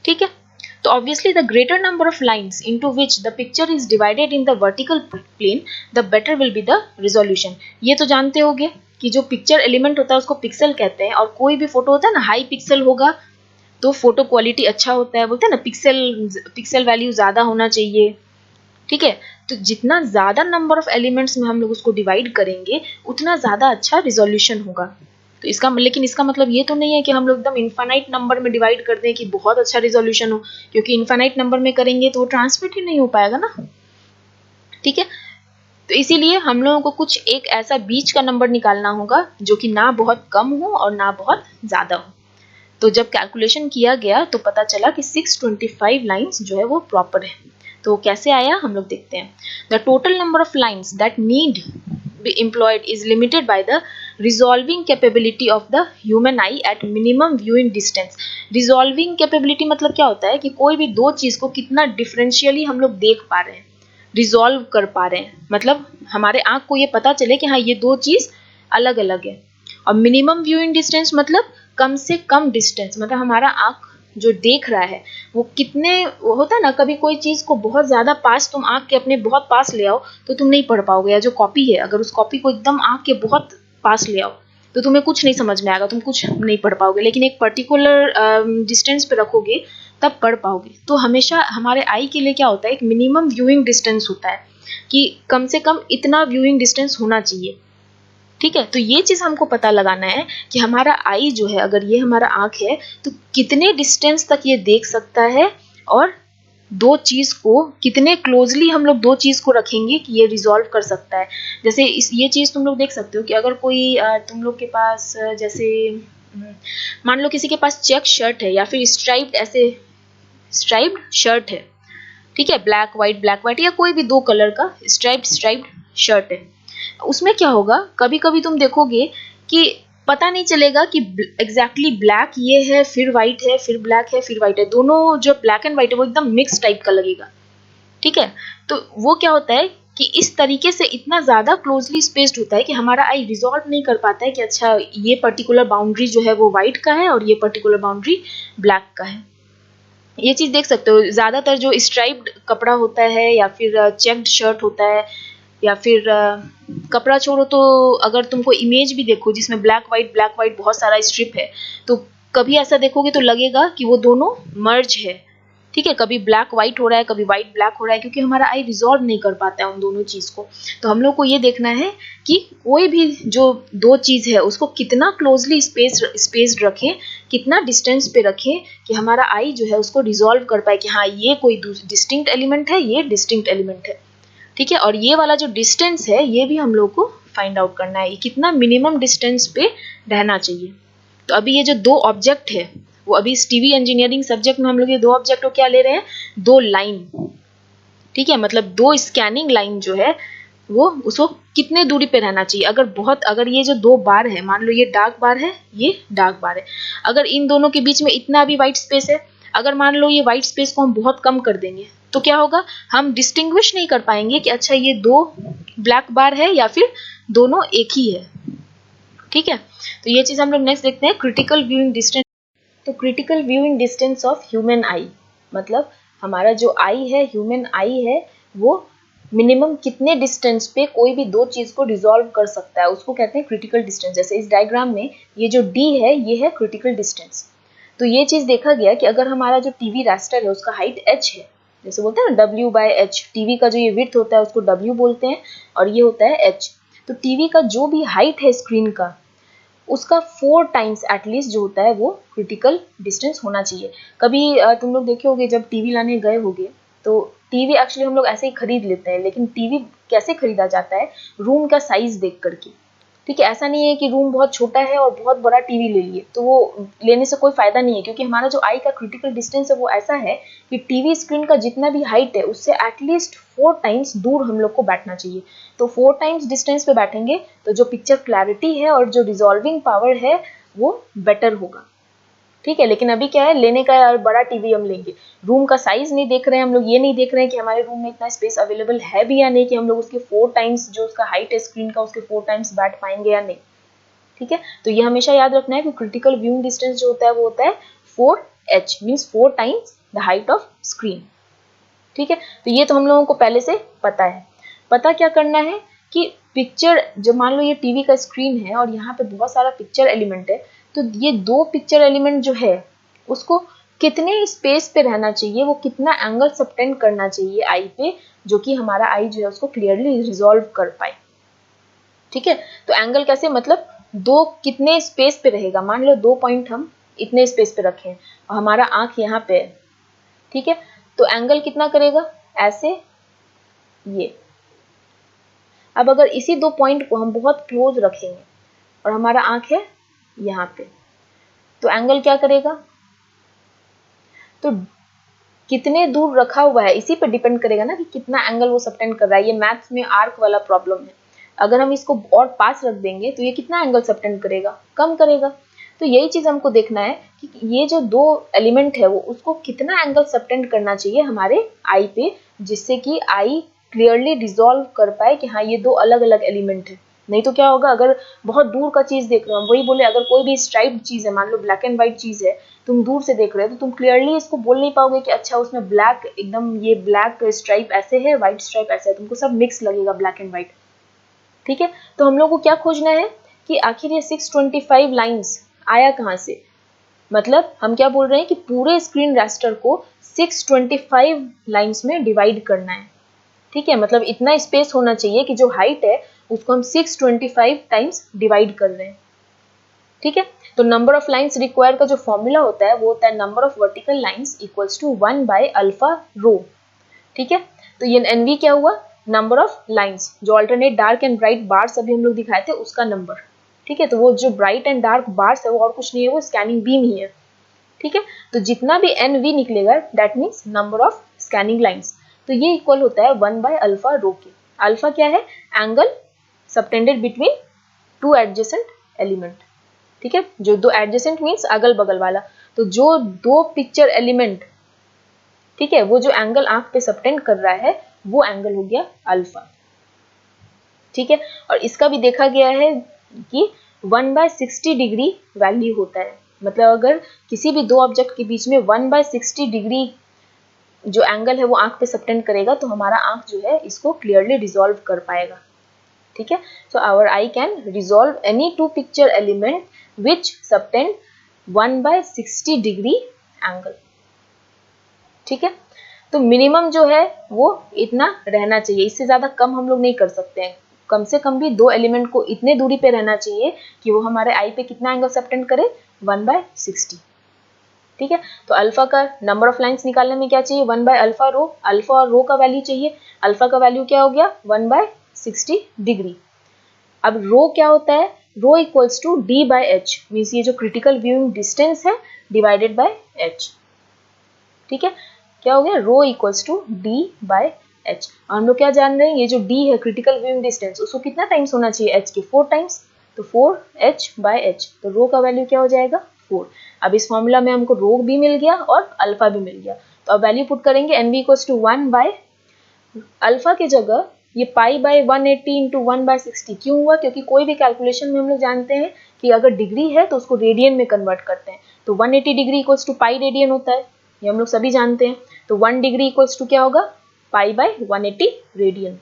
Speaker 1: ठीक है, तो obviously the greater number of lines into which the picture is divided in the vertical plane, the better will be the resolution। ये तो जानते होगे कि जो पिक्चर एलिमेंट होता है उसको पिक्सल कहते हैं, और कोई भी फोटो होता है ना हाई पिक्सल होगा तो फोटो क्वालिटी अच्छा होता है, बोलते हैं ना पिक्सल वैल्यू ज़्यादा होना चाहिए। ठीक है, तो जितना ज़्यादा नंबर ऑफ एलिमेंट्स में हम लोग उसको डिवाइड करेंगे उतना ज़्यादा अच्छा रिजोल्यूशन होगा। तो लेकिन इसका मतलब ये तो नहीं है कि हम लोग एकदम इन्फानाइट नंबर में डिवाइड कर दें कि बहुत अच्छा रिजोल्यूशन हो, क्योंकि इन्फानाइट नंबर में करेंगे तो वो ट्रांसमिट ही नहीं हो पाएगा ना। ठीक है, तो इसीलिए हम लोगों को कुछ एक ऐसा बीच का नंबर निकालना होगा जो कि ना बहुत कम हो और ना बहुत ज़्यादा हो। तो जब कैलकुलेशन किया गया तो पता चला कि 625 लाइन्स जो है वो प्रॉपर है। तो कैसे आया हम लोग देखते हैं। The total number of lines that need be employed is limited by the resolving capability of the human I at minimum viewing distance. Resolving capability मतलब क्या होता है कि कोई भी दो चीज़ को कितना डिफरेंशियली हम लोग देख पा रहे हैं, रिजॉल्व कर पा रहे हैं, मतलब हमारे आँख को ये पता चले कि हाँ ये दो चीज़ अलग अलग है। और मिनिमम व्यूइंग डिस्टेंस मतलब कम से कम डिस्टेंस, मतलब हमारा आँख जो देख रहा है वो कितने, वो होता है ना कभी कोई चीज़ को बहुत ज़्यादा पास तुम आँख के अपने बहुत पास ले आओ तो तुम नहीं पढ़ पाओगे, या जो कॉपी है अगर उस कॉपी को एकदम आँख के बहुत पास ले आओ तो तुम्हें कुछ नहीं समझ में आएगा, तुम कुछ नहीं पढ़ पाओगे। लेकिन एक पर्टिकुलर डिस्टेंस पे रखोगे तब पढ़ पाओगे। तो हमेशा हमारे आई के लिए क्या होता है, एक मिनिमम व्यूइंग डिस्टेंस होता है कि कम से कम इतना व्यूइंग डिस्टेंस होना चाहिए। ठीक है, तो ये चीज़ हमको पता लगाना है कि हमारा आई जो है, अगर ये हमारा आँख है तो कितने डिस्टेंस तक ये देख सकता है, और दो चीज़ को कितने क्लोजली हम लोग दो चीज़ को रखेंगे कि ये रिजॉल्व कर सकता है। जैसे ये चीज़ तुम लोग देख सकते हो कि अगर कोई तुम लोग के पास जैसे मान लो किसी के पास चेक शर्ट है या फिर स्ट्राइप्ड ऐसे स्ट्राइप्ड शर्ट है, ठीक है, ब्लैक वाइट या कोई भी दो कलर का स्ट्राइप्ड शर्ट है, उसमें क्या होगा, कभी कभी तुम देखोगे कि पता नहीं चलेगा कि एग्जैक्टली ब्लैक ये है फिर वाइट है फिर ब्लैक है फिर वाइट है, दोनों जो ब्लैक एंड वाइट है वो एकदम मिक्स टाइप का लगेगा। ठीक है, तो वो क्या होता है कि इस तरीके से इतना ज़्यादा क्लोजली स्पेस्ड होता है कि हमारा आई रिजॉल्व नहीं कर पाता है कि अच्छा ये पर्टिकुलर बाउंड्री जो है वो वाइट का है और ये पर्टिकुलर बाउंड्री ब्लैक का है। ये चीज़ देख सकते हो, ज़्यादातर जो स्ट्राइप्ड कपड़ा होता है या फिर चेक्ड शर्ट होता है या फिर कपड़ा छोड़ो तो अगर तुमको इमेज भी देखो जिसमें ब्लैक वाइट बहुत सारा स्ट्रिप है, तो कभी ऐसा देखोगे तो लगेगा कि वो दोनों मर्ज है। ठीक है, कभी ब्लैक वाइट हो रहा है कभी वाइट ब्लैक हो रहा है, क्योंकि हमारा आई रिजॉल्व नहीं कर पाता है उन दोनों चीज़ को। तो हम लोग को ये देखना है कि कोई भी जो दो चीज़ है उसको कितना क्लोजली स्पेस्ड रखें, कितना डिस्टेंस पे रखें कि हमारा आई जो है उसको रिजॉल्व कर पाए कि हाँ ये कोई डिस्टिंक्ट एलिमेंट है, ये डिस्टिंक्ट एलिमेंट है। ठीक है, और ये वाला जो डिस्टेंस है ये भी हम लोग को फाइंड आउट करना है, कितना मिनिमम डिस्टेंस पे रहना चाहिए। तो अभी ये जो दो ऑब्जेक्ट है वो अभी इस टीवी इंजीनियरिंग सब्जेक्ट में हम लोग ये दो ऑब्जेक्ट को क्या ले रहे हैं, दो लाइन, ठीक है, मतलब दो स्कैनिंग लाइन जो है वो उसको कितने दूरी पे रहना चाहिए। अगर ये जो दो बार है, मान लो ये डार्क बार है, ये डार्क बार है, अगर इन दोनों के बीच में इतना भी व्हाइट स्पेस है, अगर मान लो ये व्हाइट स्पेस को हम बहुत कम कर देंगे तो क्या होगा, हम डिस्टिंग्विश नहीं कर पाएंगे कि अच्छा ये दो ब्लैक बार है या फिर दोनों एक ही है, ठीक है। तो ये चीज हम लोग नेक्स्ट देखते हैं, क्रिटिकल व्यूइंग डिस्टेंस। तो critical viewing distance of human आई, मतलब हमारा जो आई है, ह्यूमन आई है, वो मिनिमम कितने डिस्टेंस पे कोई भी दो चीज को रिजॉल्व कर सकता है, उसको कहते हैं क्रिटिकल डिस्टेंस। जैसे इस डायग्राम में ये जो डी है ये है क्रिटिकल डिस्टेंस। तो ये चीज देखा गया कि अगर हमारा जो टीवी रास्टर है उसका हाइट h है, जैसे बोलते हैं ना W/h, टीवी का जो ये विड्थ होता है उसको W बोलते हैं और ये होता है h। तो टीवी का जो भी हाइट है स्क्रीन का, उसका 4 टाइम्स एटलीस्ट जो होता है वो क्रिटिकल डिस्टेंस होना चाहिए। कभी तुम लोग देखे होगे जब टीवी लाने गए होगे तो टीवी एक्चुअली हम लोग ऐसे ही खरीद लेते हैं, लेकिन टीवी कैसे खरीदा जाता है, रूम का साइज देख करके, ठीक है। ऐसा नहीं है कि रूम बहुत छोटा है और बहुत बड़ा टीवी ले लिए, तो वो लेने से कोई फायदा नहीं है, क्योंकि हमारा जो आई का क्रिटिकल डिस्टेंस है वो ऐसा है कि टीवी स्क्रीन का जितना भी हाइट है उससे एटलीस्ट 4 टाइम्स दूर हम लोग को बैठना चाहिए। तो 4 टाइम्स डिस्टेंस पे बैठेंगे तो जो पिक्चर क्लैरिटी है और जो रिजॉल्विंग पावर है वो बेटर होगा, ठीक है। लेकिन अभी क्या है, लेने का यार बड़ा टीवी हम लेंगे, रूम का साइज नहीं देख रहे हैं हम लोग, ये नहीं देख रहे हैं कि हमारे रूम में इतना स्पेस अवेलेबल है भी या नहीं कि हम लोग उसके 4 टाइम्स जो उसका हाइट है स्क्रीन का उसके 4 टाइम्स बैठ पाएंगे या नहीं, ठीक है। तो ये हमेशा याद रखना है कि क्रिटिकल व्यूइंग डिस्टेंस जो होता है वो होता है 4h, means 4 times the height of screen, ठीक है। तो ये तो हम लोगों को पहले से पता है। पता क्या करना है कि पिक्चर, जब मान लो ये टीवी का स्क्रीन है और यहाँ पे बहुत सारा पिक्चर एलिमेंट है, तो ये दो पिक्चर एलिमेंट जो है उसको कितने स्पेस पे रहना चाहिए, वो कितना एंगल सबटेंड करना चाहिए आई पे, जो कि हमारा आई जो है उसको क्लियरली रिजॉल्व कर पाए, ठीक है। तो एंगल कैसे, मतलब दो कितने स्पेस पे रहेगा, मान लो 2 पॉइंट हम इतने स्पेस पे रखें और हमारा आंख यहाँ पे है, ठीक है। तो एंगल कितना करेगा, ऐसे ये। अब अगर इसी 2 पॉइंट को हम बहुत क्लोज रखेंगे और हमारा आंख है यहाँ पे, तो एंगल क्या करेगा, तो कितने दूर रखा हुआ है इसी पे डिपेंड करेगा ना कि कितना एंगल वो सबटेंड कर रहा है। ये मैथ्स में आर्क वाला प्रॉब्लम है, अगर हम इसको और पास रख देंगे तो ये कितना एंगल सबटेंड करेगा, कम करेगा। तो यही चीज हमको देखना है कि ये जो दो एलिमेंट है वो उसको कितना एंगल सबटेंड करना चाहिए हमारे आई पे, जिससे कि आई क्लियरली डिसॉल्व कर पाए कि हाँ ये दो अलग अलग एलिमेंट है। नहीं तो क्या होगा, अगर बहुत दूर का चीज देख रहे हो, वही बोले अगर कोई भी स्ट्राइप्ड चीज है, मान लो ब्लैक एंड व्हाइट चीज है, तुम दूर से देख रहे हो तो तुम क्लियरली इसको बोल नहीं पाओगे कि अच्छा उसमें ब्लैक एकदम ये ब्लैक स्ट्राइप ऐसे है, व्हाइट स्ट्राइप ऐसे है, तुमको सब मिक्स लगेगा ब्लैक एंड व्हाइट, ठीक है। तो हम लोग को क्या खोजना है कि आखिर ये 625 लाइंस आया कहाँ से, मतलब हम क्या बोल रहे हैं कि पूरे स्क्रीन रास्टर को 625 लाइंस में डिवाइड करना है, ठीक है। मतलब इतना स्पेस होना चाहिए कि जो हाइट है उसको हम 625 टाइम्स डिवाइड कर रहे हैं, ठीक है। तो नंबर ऑफ लाइंस रिक्वायर का जो फॉर्मूला होता है वो होता है number of vertical lines equals to 1/अल्फा रो, ठीक है। तो ये एनवी क्या हुआ, नंबर ऑफ लाइंस, जो alternate dark and bright bars अभी हम लोग दिखाए थे उसका नंबर, ठीक है। तो वो जो ब्राइट एंड डार्क बार्स है वो और कुछ नहीं है, वो स्कैनिंग बीम ही है, ठीक है। तो जितना भी एनवी निकलेगा that means number of scanning lines, तो ये इक्वल होता है 1/अल्फा रो के। अल्फा क्या है, angle subtended between two adjacent element, ठीक है। जो दो एडजेसेंट मीन्स अगल बगल वाला, तो जो दो पिक्चर एलिमेंट, ठीक है, वो जो एंगल आंख पे सबटेंड कर रहा है वो एंगल हो गया अल्फा, ठीक है। और इसका भी देखा गया है कि 1/60 डिग्री वैल्यू होता है, मतलब अगर किसी भी दो ऑब्जेक्ट के बीच में 1/60 डिग्री जो एंगल है वो आंख पे सबटेंड करेगा तो हमारा आंख जो है इसको क्लियरली रिजॉल्व कर पाएगा, ठीक है। So our eye can resolve any two picture element which subtend 1/60 degree angle, ठीक है। तो मिनिमम जो है वो इतना रहना चाहिए, इससे ज्यादा कम हम लोग नहीं कर सकते हैं। कम से कम भी दो एलिमेंट को इतने दूरी पे रहना चाहिए कि वो हमारे आई पे कितना एंगल सबटेंड करे, 1/60, ठीक है। तो अल्फा का नंबर ऑफ लाइंस निकालने में क्या चाहिए, 1/अल्फा रो, अल्फा और रो का वैल्यू चाहिए। अल्फा का वैल्यू क्या हो गया, 1/60 डिग्री। अब रो क्या होता है, rho equals to D by H, means ये जो क्रिटिकल व्यूइंग डिस्टेंस है डिवाइडेड बाय एच। ठीक है, क्या हो गया, rho equals to D by H. और हम लोग क्या जान रहे हैं, ये जो डी है क्रिटिकल व्यूइंग डिस्टेंस, उसको कितना टाइम्स होना चाहिए एच के, 4 टाइम्स, तो 4h बाय एच, तो रो का वैल्यू क्या हो जाएगा 4। अब इस फॉर्मूला में हमको रो भी मिल गया और अल्फा भी मिल गया, तो अब वैल्यू पुट करेंगे N V equals to 1 by alpha की जगह ये पाई बाई 180 इंटू 1/60 क्यों हुआ, क्योंकि कोई भी कैलकुलेशन में हम लोग जानते हैं कि अगर डिग्री है तो उसको रेडियन में कन्वर्ट करते हैं, तो 180 degree equals to pi radian होता है, ये हम लोग सभी जानते हैं। तो 1 डिग्री इक्वल्स टू क्या होगा, पाई बाई 180 रेडियन।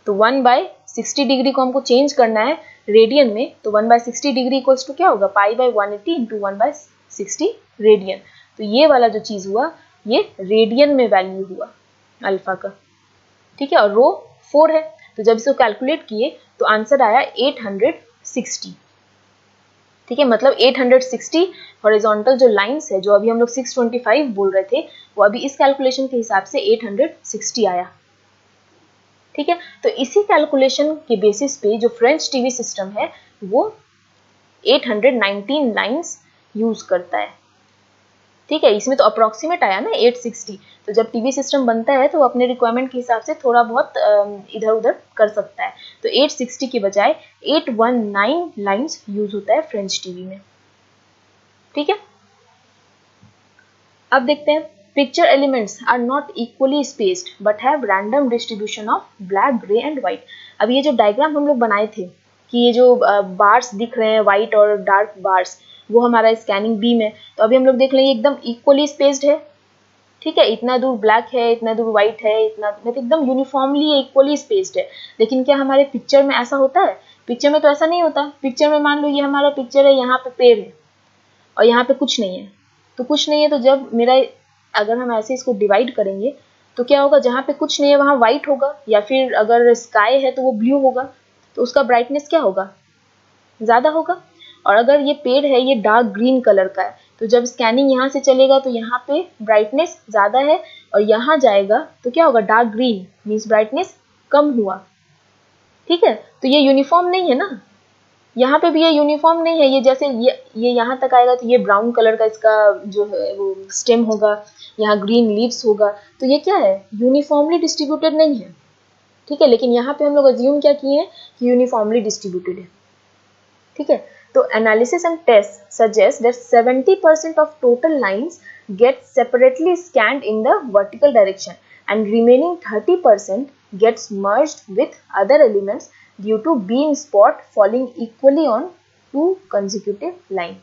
Speaker 1: तो 1/60 डिग्री को हमको चेंज करना है रेडियन में, तो 1/60 डिग्री इक्वल्स टू क्या होगा, पाई बाई 180 इंटू 1/60 रेडियन। तो ये वाला जो चीज हुआ ये रेडियन में वैल्यू हुआ अल्फा का। ठीक है, और रो 4 है, तो जब इसको कैलकुलेट किए तो आंसर आया 860। ठीक है, मतलब 860 हॉरिजॉन्टल जो लाइंस है, जो अभी हम लोग 625 बोल रहे थे, वो अभी इस कैलकुलेशन के हिसाब से 860 आया। ठीक है, तो इसी कैलकुलेशन के बेसिस पे जो फ्रेंच टीवी सिस्टम है वो 819 लाइंस यूज करता है। ठीक है, इसमें तो अप्रोक्सीमेट आया ना 860, तो जब टीवी सिस्टम बनता है तो वो अपने रिक्वायरमेंट के हिसाब से थोड़ा बहुत इधर उधर कर सकता है, तो 860 की बजाय 819 लाइंस यूज होता है फ्रेंच टीवी में। ठीक है, अब देखते हैं, picture elements are not equally spaced but have random distribution of black, grey and white. अब ये जो डायग्राम हम लोग बनाए थे कि ये जो बार्स दिख रहे हैं व्हाइट और डार्क बार्स, वो हमारा स्कैनिंग बीम है, तो अभी हम लोग देख लेंगे एकदम इक्वली स्पेस्ड है। ठीक है, इतना दूर ब्लैक है, इतना दूर व्हाइट है, इतना मतलब एकदम यूनिफॉर्मली इक्वली स्पेस्ड है। लेकिन क्या हमारे पिक्चर में ऐसा होता है, पिक्चर में तो ऐसा नहीं होता। पिक्चर में मान लो ये हमारा पिक्चर है, यहाँ पे पेड़ है और यहाँ पे कुछ नहीं है, तो कुछ नहीं है, तो जब मेरा अगर हम ऐसे इसको डिवाइड करेंगे तो क्या होगा, जहाँ पे कुछ नहीं है वहाँ व्हाइट होगा, या फिर अगर स्काई है तो वो ब्लू होगा, तो उसका ब्राइटनेस क्या होगा, ज़्यादा होगा। और अगर ये पेड़ है, ये डार्क ग्रीन कलर का है, तो जब स्कैनिंग यहाँ से चलेगा तो यहाँ पे ब्राइटनेस ज़्यादा है, और यहाँ जाएगा तो क्या होगा, डार्क ग्रीन, मीन्स ब्राइटनेस कम हुआ। ठीक है, तो ये यूनिफॉर्म नहीं है ना, यहाँ पे भी ये यूनिफॉर्म नहीं है, ये जैसे ये यहाँ तक आएगा तो ये ब्राउन कलर का इसका जो है वो स्टेम होगा, यहाँ ग्रीन लीव्स होगा, तो ये क्या है, यूनिफॉर्मली डिस्ट्रीब्यूटेड नहीं है। ठीक है, लेकिन यहाँ पे हम लोग अज्यूम क्या किए हैं कि यूनिफॉर्मली डिस्ट्रीब्यूटेड है। ठीक है, तो analysis and test suggest that 70% of total lines get separately scanned in the vertical direction and remaining 30% gets merged with other elements due to beam spot falling equally on two consecutive line।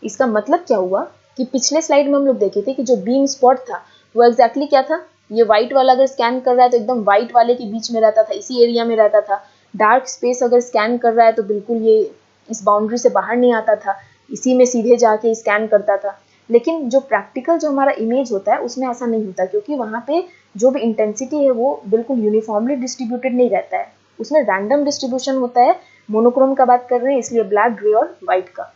Speaker 1: इसका मतलब क्या हुआ कि पिछले slide में हम लोग देखे थे कि जो बीम स्पॉट था वो एग्जैक्टली क्या था, ये व्हाइट वाला अगर स्कैन कर रहा है तो एकदम व्हाइट वाले के बीच में रहता था, इसी एरिया में रहता था। डार्क स्पेस अगर स्कैन कर रहा है तो बिल्कुल ये इस बाउंड्री से बाहर नहीं आता था, इसी में सीधे जाके स्कैन करता था। लेकिन जो प्रैक्टिकल जो हमारा इमेज होता है उसमें ऐसा नहीं होता, क्योंकि वहाँ पे जो भी इंटेंसिटी है वो बिल्कुल यूनिफॉर्मली डिस्ट्रीब्यूटेड नहीं रहता है, उसमें रैंडम डिस्ट्रीब्यूशन होता है। मोनोक्रोम का बात कर रहे हैं इसलिए ब्लैक, ग्रे और व्हाइट का।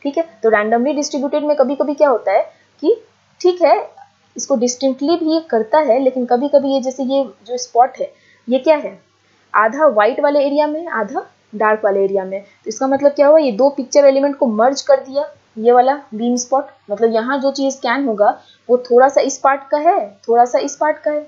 Speaker 1: ठीक है, तो रैंडमली डिस्ट्रीब्यूटेड में कभी कभी क्या होता है कि ठीक है इसको डिस्टिंक्टली भी ये करता है, लेकिन कभी कभी ये जैसे ये जो स्पॉट है ये क्या है, आधा व्हाइट वाले एरिया में, आधा डार्क वाले एरिया में। तो इसका मतलब क्या हुआ, ये दो पिक्चर एलिमेंट को मर्ज कर दिया, ये वाला बीम स्पॉट, मतलब यहाँ जो चीज स्कैन होगा वो थोड़ा सा इस पार्ट का है, थोड़ा सा इस पार्ट का है।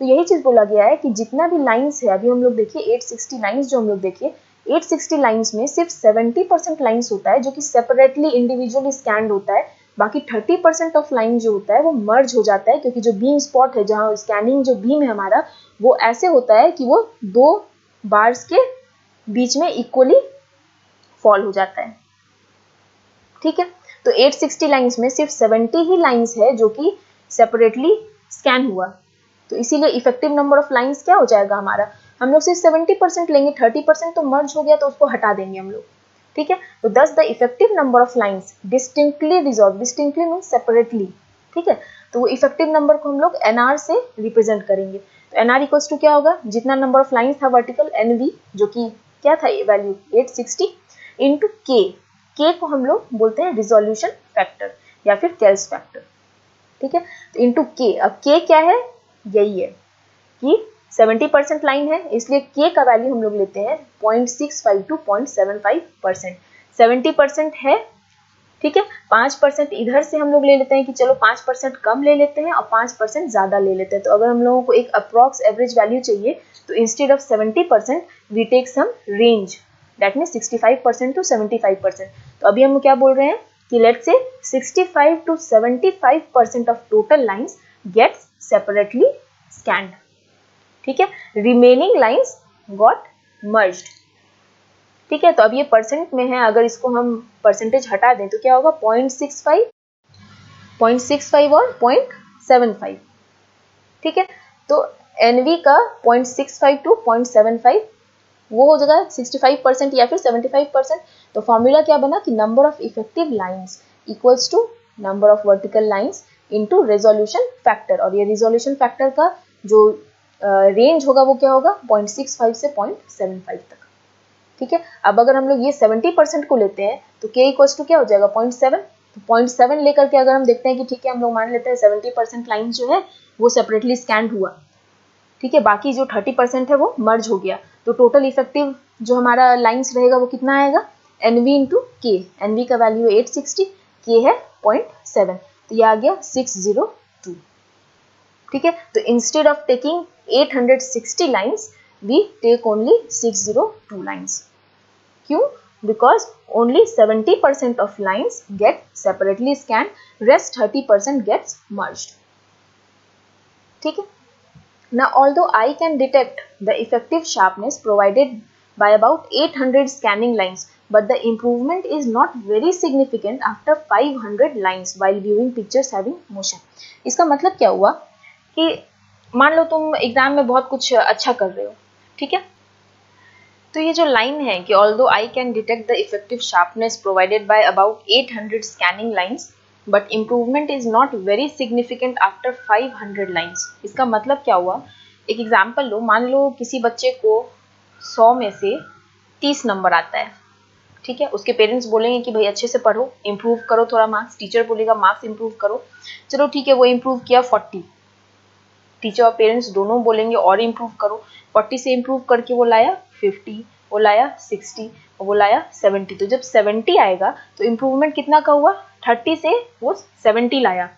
Speaker 1: तो यही चीज बोला गया है कि जितना भी लाइंस है, अभी हम लोग देखिए 860 लाइंस जो हम लोग देखिए, 860 लाइंस में सिर्फ 70% लाइंस होता है जो कि सेपरेटली इंडिविजुअली स्कैन्ड होता है, बाकी 30% ऑफ लाइन जो होता है वो मर्ज हो जाता है, क्योंकि जो बीम स्पॉट है जहाँ स्कैनिंग जो बीम है हमारा वो ऐसे होता है कि वो दो बार्स के बीच में इक्वली फॉल हो जाता है। ठीक है, तो 860 लाइंस में सिर्फ 70 ही लाइंस है जो कि सेपरेटली स्कैन हुआ, तो इसीलिए इफेक्टिव नंबर ऑफ लाइंस क्या हो जाएगा हमारा, हम लोग सिर्फ 70% लेंगे, 30% तो मर्ज हो गया तो उसको हटा देंगे हम लोग। ठीक है, तो दस the effective number of lines distinctly resolve, distinctly means separately. ठीक है, तो वो इफेक्टिव नंबर को हम लोग एनआर से रिप्रेजेंट करेंगे, तो एनआर इक्वल्स टू क्या होगा, जितना नंबर ऑफ लाइंस था वर्टिकल एनवी जो कि क्या था ये वैल्यू 860 इंटू के को हम लोग बोलते हैं रिजोल्यूशन फैक्टर या फिर केल्स फैक्टर। ठीक है, तो इंटू के, अब के क्या है, यही है कि 70% लाइन है, इसलिए k का वैल्यू हम लोग लेते हैं 0.65 to 0.75%। 70% है, ठीक है। 5% इधर से हम लोग ले लेते हैं कि चलो 5% कम ले लेते हैं और 5% ज़्यादा ले लेते हैं। तो अगर हम लोगों को एक अप्रॉक्स एवरेज वैल्यू चाहिए तो instead of 70% we take some range, that means 65% to 75%। तो अभी हम क्या बोल रहे हैं कि let's say 65 to 75% of total lines gets separately scanned, ठीक है। रिमेनिंग लाइन्स गॉट मर्ज्ड, ठीक है। तो अब ये परसेंट में है, अगर इसको हम परसेंटेज हटा दें तो क्या होगा 0.65 और 0.75, ठीक है। तो NV का 0.65 to 0.75 वो हो जाएगा 65% या फिर 75%। तो फॉर्मूला क्या बना कि number of effective lines equals to number of vertical lines into resolution factor, और ये रेजोल्यूशन फैक्टर का जो रेंज होगा वो क्या होगा 0.65 से 0.75 तक, ठीक है। अब अगर हम लोग ये 70% को लेते हैं तो k इक्वल्स टू क्या हो जाएगा 0.7। तो 0.7 लेकर के अगर हम देखते हैं कि ठीक है हम लोग मान लेते हैं 70% लाइन जो है वो सेपरेटली स्कैन्ड हुआ, ठीक है, बाकी जो 30% है वो मर्ज हो गया, तो टोटल इफेक्टिव जो हमारा लाइंस रहेगा वो कितना आएगा NV इंटू के। NV का वैल्यू है 860, k है 0.7, तो ये आ गया 602, ठीक है। तो instead of taking 860 lines we take only 602 lines. क्यों? Because only 70% of lines get separately scanned, rest 30% gets merged, ठीक है। Now although I can detect the effective sharpness provided by about 800 scanning lines, but the improvement is not very significant after 500 lines while viewing pictures having motion। इसका मतलब क्या हुआ कि मान लो तुम exam में बहुत कुछ अच्छा कर रहे हो, ठीक है, तो ये जो लाइन है कि although I can detect the effective sharpness provided by about 800 scanning lines but improvement is not very significant after 500 lines. इसका मतलब क्या हुआ, एक एग्जाम्पल लो, मान लो किसी बच्चे को 100 में से 30 नंबर आता है, ठीक है, उसके पेरेंट्स बोलेंगे कि भाई अच्छे से पढ़ो, इम्प्रूव करो थोड़ा मार्क्स, टीचर बोलेगा मार्क्स इम्प्रूव करो, चलो ठीक है वो इम्प्रूव किया 40, टीचर और पेरेंट्स दोनों बोलेंगे और इम्प्रूव करो, 40 से इम्प्रूव करके वो लाया 50, वो लाया 60, वो लाया 70। तो जब 70 आएगा तो इम्प्रूवमेंट कितना का हुआ 30 से वो 70 लाया,